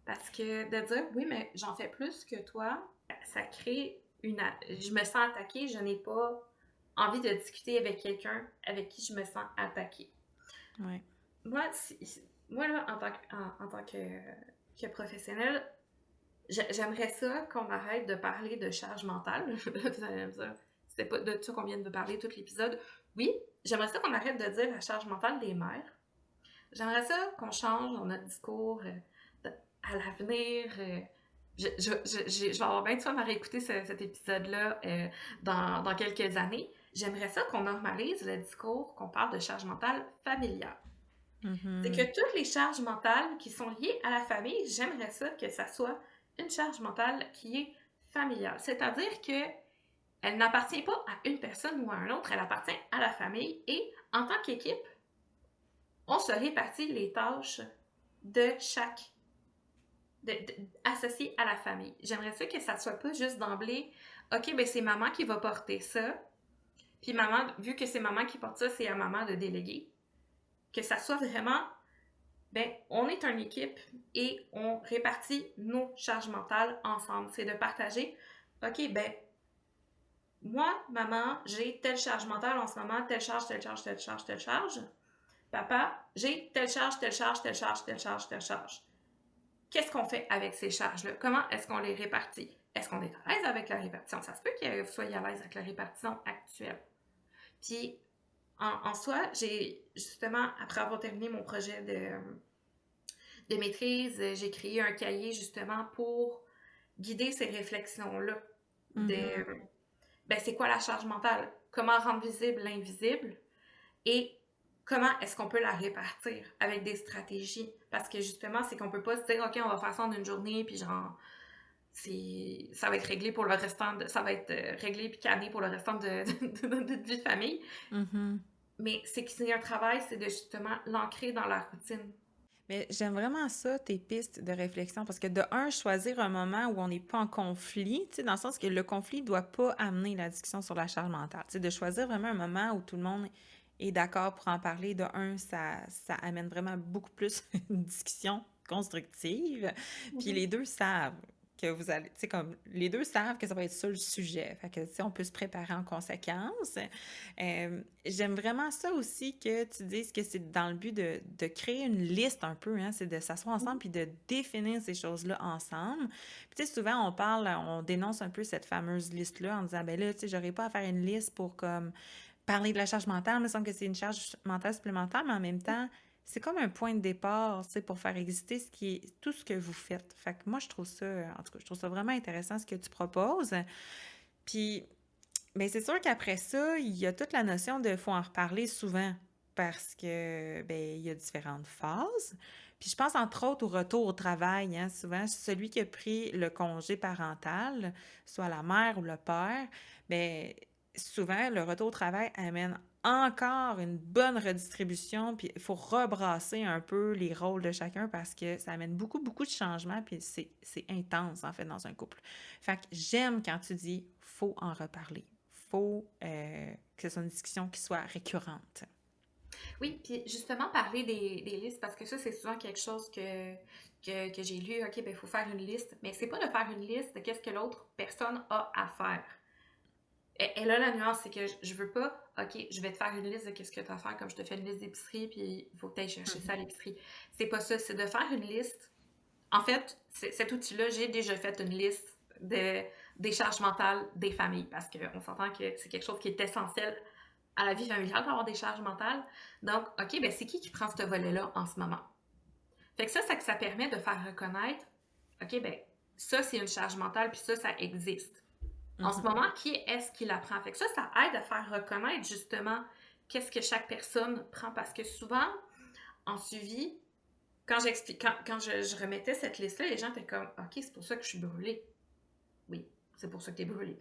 Parce que de dire, oui, mais j'en fais plus que toi, ça crée je me sens attaquée, je n'ai pas envie de discuter avec quelqu'un avec qui je me sens attaquée. Ouais. Moi, moi là, en tant que professionnelle, j'aimerais ça qu'on arrête de parler de charge mentale. Vous allez me dire, c'était pas de ça qu'on vient de parler tout l'épisode. Oui, j'aimerais ça qu'on arrête de dire la charge mentale des mères. J'aimerais ça qu'on change dans notre discours à l'avenir. Je vais avoir bien de fun à réécouter cet épisode-là dans quelques années. J'aimerais ça qu'on normalise le discours qu'on parle de charge mentale familiale. C'est que Mhm. toutes les charges mentales qui sont liées à la famille, j'aimerais ça que ça soit une charge mentale qui est familiale. C'est-à-dire que elle n'appartient pas à une personne ou à un autre, elle appartient à la famille et en tant qu'équipe, on se répartit les tâches de chaque associé à la famille. J'aimerais ça que ça ne soit pas juste d'emblée, OK, ben c'est maman qui va porter ça, puis maman, vu que c'est maman qui porte ça, c'est à maman de déléguer. Que ça soit vraiment Ben, on est une équipe et on répartit nos charges mentales ensemble. C'est de partager, OK, ben, moi, maman, j'ai telle charge mentale en ce moment, telle charge, telle charge, telle charge, telle charge. Papa, j'ai telle charge, telle charge, telle charge, telle charge, telle charge. Qu'est-ce qu'on fait avec ces charges-là? Comment est-ce qu'on les répartit? Est-ce qu'on est à l'aise avec la répartition? Ça se peut que vous soyez à l'aise avec la répartition actuelle. Puis, en soi, j'ai justement, après avoir terminé mon projet de maîtrise, j'ai créé un cahier justement pour guider ces réflexions-là. Mhm. De, ben, c'est quoi la charge mentale? Comment rendre visible l'invisible? Et comment est-ce qu'on peut la répartir avec des stratégies? Parce que justement, c'est qu'on peut pas se dire, OK, on va faire ça en une journée, puis genre, ça va être réglé pour le restant ça va être réglé puis canné pour le restant de notre vie de famille. Mhm. Mais c'est que c'est un travail, c'est de justement l'ancrer dans la routine. Mais j'aime vraiment ça, tes pistes de réflexion, parce que de un, choisir un moment où on n'est pas en conflit, tu sais, dans le sens que le conflit ne doit pas amener la discussion sur la charge mentale. Tu sais, de choisir vraiment un moment où tout le monde est d'accord pour en parler, de un, ça amène vraiment beaucoup plus une discussion constructive. Puis Mhm. les deux savent que vous allez, tu sais, comme les deux savent que ça va être ça le sujet. Fait que, tu sais, on peut se préparer en conséquence. J'aime vraiment ça aussi que tu dises que c'est dans le but de créer une liste un peu, hein, c'est de s'asseoir ensemble Mhm. puis de définir ces choses-là ensemble. Puis tu sais, souvent on parle, on dénonce un peu cette fameuse liste-là en disant, ben là, tu sais, j'aurais pas à faire une liste pour comme parler de la charge mentale, il me semble que c'est une charge mentale supplémentaire, mais en même temps, c'est comme un point de départ, tu sais, pour faire exister ce qui est tout ce que vous faites. Fait que moi, je trouve ça, en tout cas, je trouve ça vraiment intéressant ce que tu proposes. Puis mais c'est sûr qu'après ça, il y a toute la notion de faut en reparler souvent parce que ben il y a différentes phases. Puis je pense entre autres au retour au travail, hein, souvent celui qui a pris le congé parental, soit la mère ou le père, ben souvent le retour au travail amène encore une bonne redistribution, puis il faut rebrasser un peu les rôles de chacun parce que ça amène beaucoup, beaucoup de changements, puis c'est intense en fait dans un couple. Fait que j'aime quand tu dis faut en reparler. Faut que ce soit une discussion qui soit récurrente. Oui, puis justement, parler des listes, parce que ça, c'est souvent quelque chose que j'ai lu. OK, ben, il faut faire une liste. Mais c'est pas de faire une liste de qu'est-ce que l'autre personne a à faire. Et là, la nuance, c'est que je veux pas, OK, je vais te faire une liste de qu'est-ce que tu as à faire, comme je te fais une liste d'épicerie, puis il faut que tu ailles chercher ça à Mhm. l'épicerie. C'est pas ça, c'est de faire une liste. En fait, cet outil-là, j'ai déjà fait une liste des charges mentales des familles, parce qu'on s'entend que c'est quelque chose qui est essentiel à la vie familiale d'avoir des charges mentales. Donc, OK, ben c'est qui prend ce volet-là en ce moment? Fait que ça, c'est que ça permet de faire reconnaître, OK, ben ça, c'est une charge mentale, puis ça existe. En ce Mhm. moment, qui est-ce qui la prend? Fait que ça aide à faire reconnaître justement qu'est-ce que chaque personne prend, parce que souvent, en suivi, quand j'explique, quand je remettais cette liste-là, les gens étaient comme, OK, c'est pour ça que je suis brûlée. Oui, c'est pour ça que tu es brûlée.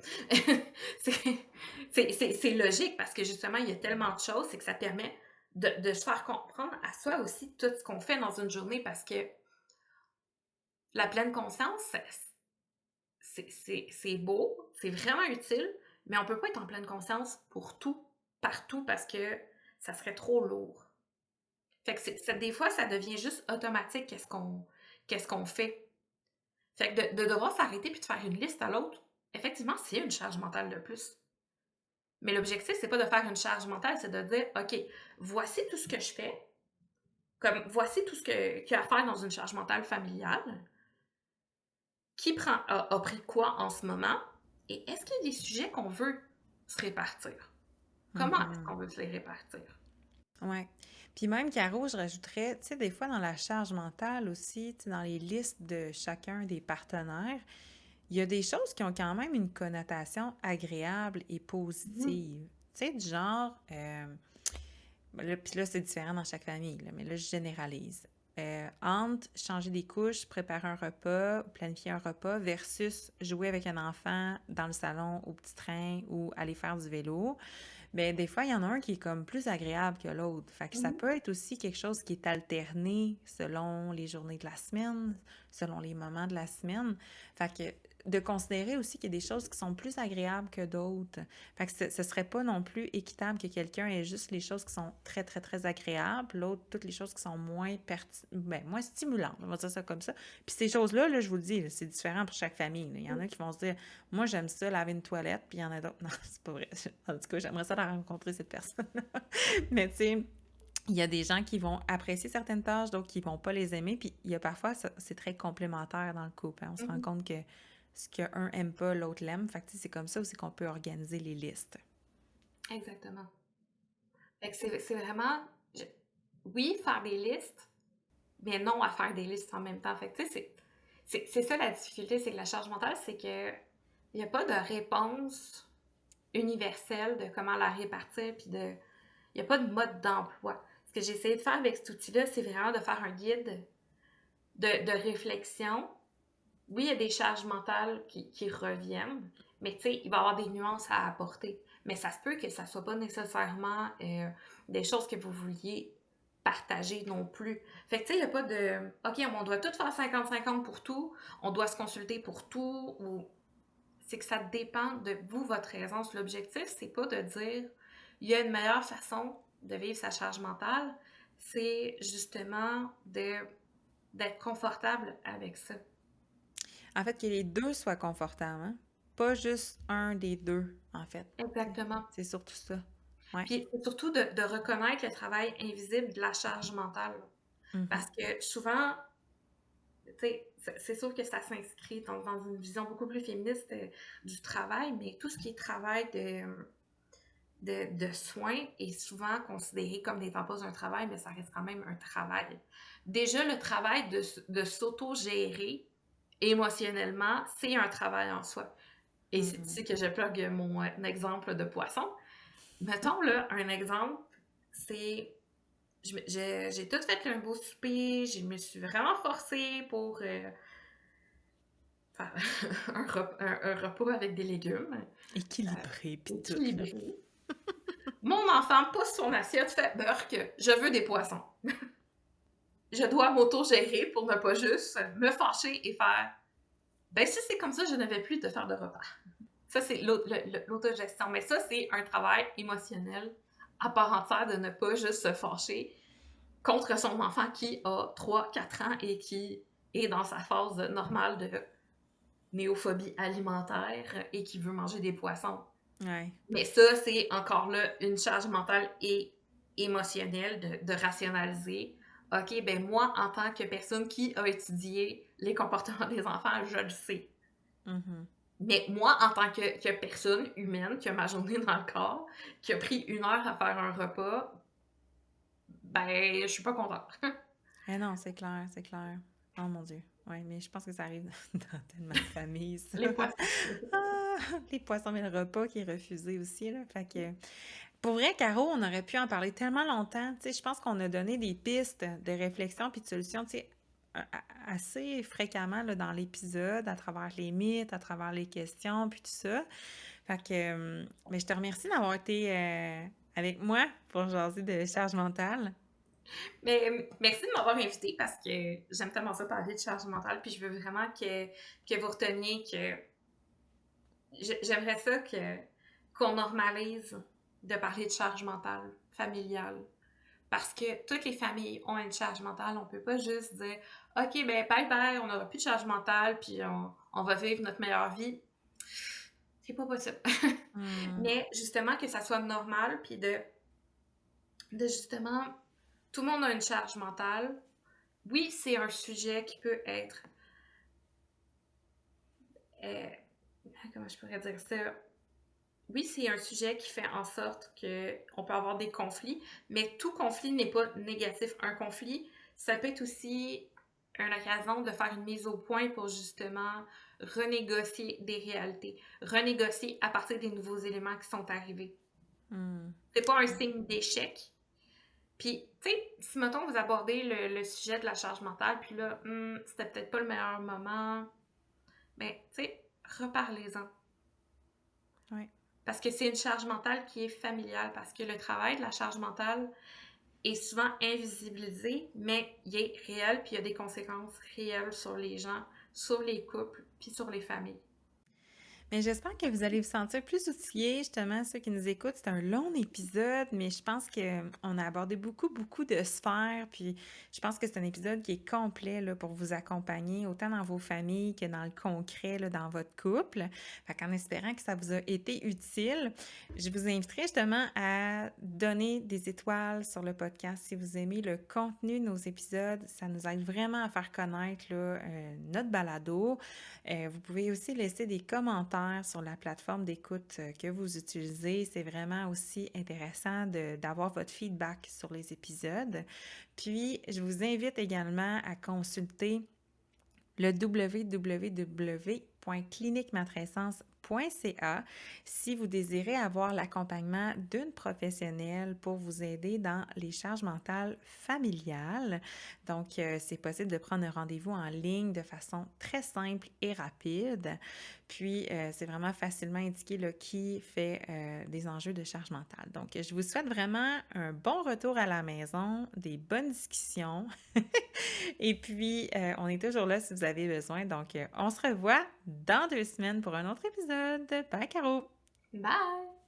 C'est logique parce que justement, il y a tellement de choses, c'est que ça permet de se faire comprendre à soi aussi tout ce qu'on fait dans une journée, parce que la pleine conscience, c'est beau, c'est vraiment utile, mais on peut pas être en pleine conscience pour tout, partout, parce que ça serait trop lourd. Fait que des fois, ça devient juste automatique qu'est-ce qu'on fait. Fait que de devoir s'arrêter puis de faire une liste à l'autre, effectivement, c'est une charge mentale de plus. Mais l'objectif, c'est pas de faire une charge mentale, c'est de dire, OK, voici tout ce que je fais, comme voici tout ce qu'il y a à faire dans une charge mentale familiale, a pris quoi en ce moment, et est-ce qu'il y a des sujets qu'on veut se répartir? Comment est-ce Mhm. qu'on veut se les répartir? Ouais. Puis même, Caro, je rajouterais, tu sais, des fois dans la charge mentale aussi, tu sais, dans les listes de chacun des partenaires, il y a des choses qui ont quand même une connotation agréable et Mhm. positive. Tu sais, du genre, là, puis là, c'est différent dans chaque famille, là, mais là, je généralise. Entre changer des couches, préparer un repas, planifier un repas versus jouer avec un enfant dans le salon au petit train ou aller faire du vélo, ben des fois, il y en a un qui est comme plus agréable que l'autre. Fait que ça Mhm. peut être aussi quelque chose qui est alterné selon les journées de la semaine, selon les moments de la semaine. Fait que de considérer aussi qu'il y a des choses qui sont plus agréables que d'autres. Fait que ce serait pas non plus équitable que quelqu'un ait juste les choses qui sont très, très, très agréables, l'autre, toutes les choses qui sont moins stimulantes, on va dire ça comme ça. Puis ces choses-là, là, je vous le dis, là, c'est différent pour chaque famille, là. Il y en a qui vont se dire, moi, j'aime ça, laver une toilette, puis il y en a d'autres, non, c'est pas vrai. En tout cas, j'aimerais ça la rencontrer, cette personne. Mais tu sais, il y a des gens qui vont apprécier certaines tâches, d'autres qui vont pas les aimer, puis il y a parfois, c'est très complémentaire dans le couple, hein. On se rend compte que ce qu'un aime pas, l'autre l'aime. Fait que c'est comme ça aussi qu'on peut organiser les listes. Exactement. Fait que c'est vraiment, oui, faire des listes, mais non à faire des listes en même temps. Fait que tu sais, c'est ça la difficulté, c'est que la charge mentale, c'est que il n'y a pas de réponse universelle de comment la répartir, puis il n'y a pas de mode d'emploi. Ce que j'ai essayé de faire avec cet outil-là, c'est vraiment de faire un guide de réflexion. Oui, il y a des charges mentales qui reviennent, mais tu sais, il va y avoir des nuances à apporter. Mais ça se peut que ça ne soit pas nécessairement des choses que vous vouliez partager non plus. Fait que tu sais, il n'y a pas de OK, on doit tout faire 50-50 pour tout, on doit se consulter pour tout, ou c'est que ça dépend de vous, votre raison. L'objectif, c'est pas de dire il y a une meilleure façon de vivre sa charge mentale, c'est justement d'être confortable avec ça. En fait, que les deux soient confortables, hein? Pas juste un des deux, en fait. Exactement. C'est surtout ça. Ouais. Puis c'est surtout de reconnaître le travail invisible de la charge mentale. Parce que souvent, tu sais, c'est sûr que ça s'inscrit dans une vision beaucoup plus féministe du travail, mais tout ce qui est travail de soins est souvent considéré comme n'étant pas un travail, mais ça reste quand même un travail. Déjà, le travail de s'auto-gérer émotionnellement, c'est un travail en soi. Et c'est ici que je plug mon exemple de poisson. Mettons, là, un exemple, c'est... J'ai tout fait un beau souper, je me suis vraiment forcée pour faire un repas avec des légumes. Équilibré, puis tout. Équilibré. Mon enfant pousse son assiette, fait Burk, je veux des poissons. Je dois m'auto-gérer pour ne pas juste me fâcher et faire ben si c'est comme ça, je ne vais plus te faire de repas. Ça, c'est l'autogestion. Mais ça, c'est un travail émotionnel à part entière de ne pas juste se fâcher contre son enfant qui a 3-4 ans et qui est dans sa phase normale de néophobie alimentaire et qui veut manger des poissons. Ouais. Mais ça, c'est encore là une charge mentale et émotionnelle de rationaliser. OK, ben moi, en tant que personne qui a étudié les comportements des enfants, je le sais. Mais moi, en tant que personne humaine qui a ma journée dans le corps, qui a pris 1 heure à faire un repas, ben, je suis pas contente. Eh non, c'est clair, c'est clair. Oh mon Dieu. Oui, mais je pense que ça arrive dans tellement de familles, ça. Les poissons. Les poissons, mais le repas qui est refusé aussi, là. Fait que... Pour vrai, Caro, on aurait pu en parler tellement longtemps. Tu sais, je pense qu'on a donné des pistes de réflexion puis de solutions, tu sais, assez fréquemment là, dans l'épisode, à travers les mythes, à travers les questions, puis tout ça. Fait que, mais je te remercie d'avoir été avec moi pour jaser de charge mentale. Mais merci de m'avoir invitée parce que j'aime tellement ça parler de charge mentale, puis je veux vraiment que vous reteniez que j'aimerais ça qu'on normalise de parler de charge mentale familiale. Parce que toutes les familles ont une charge mentale. On peut pas juste dire « OK, ben bye-bye, on n'aura plus de charge mentale, puis on va vivre notre meilleure vie. » C'est pas possible. Mais justement, que ça soit normal, puis de justement, tout le monde a une charge mentale. Oui, c'est un sujet qui peut être... comment je pourrais dire ça? Oui, c'est un sujet qui fait en sorte qu'on peut avoir des conflits, mais tout conflit n'est pas négatif. Un conflit, ça peut être aussi une occasion de faire une mise au point pour justement renégocier des réalités, renégocier à partir des nouveaux éléments qui sont arrivés. C'est pas un signe d'échec. Puis, tu sais, si, mettons, vous abordez le sujet de la charge mentale, puis là, c'était peut-être pas le meilleur moment, mais, tu sais, reparlez-en. Oui. Parce que c'est une charge mentale qui est familiale, parce que le travail de la charge mentale est souvent invisibilisé, mais il est réel, puis il y a des conséquences réelles sur les gens, sur les couples, puis sur les familles. Mais j'espère que vous allez vous sentir plus outillés, justement, ceux qui nous écoutent. C'est un long épisode, mais je pense qu'on a abordé beaucoup de sphères. Puis je pense que c'est un épisode qui est complet là, pour vous accompagner, autant dans vos familles que dans le concret, là, dans votre couple. Fait qu'en espérant que ça vous a été utile, je vous inviterai justement à donner des étoiles sur le podcast si vous aimez le contenu de nos épisodes. Ça nous aide vraiment à faire connaître là, notre balado. Vous pouvez aussi laisser des commentaires sur la plateforme d'écoute que vous utilisez. C'est vraiment aussi intéressant d'avoir votre feedback sur les épisodes. Puis, je vous invite également à consulter le www.cliniquematrescence.ca si vous désirez avoir l'accompagnement d'une professionnelle pour vous aider dans les charges mentales familiales. Donc, c'est possible de prendre un rendez-vous en ligne de façon très simple et rapide. Puis, c'est vraiment facilement indiqué là, qui fait des enjeux de charge mentale. Donc, je vous souhaite vraiment un bon retour à la maison, des bonnes discussions. Et puis, on est toujours là si vous avez besoin. Donc, on se revoit dans 2 semaines pour un autre épisode. Bye, Caro! Bye!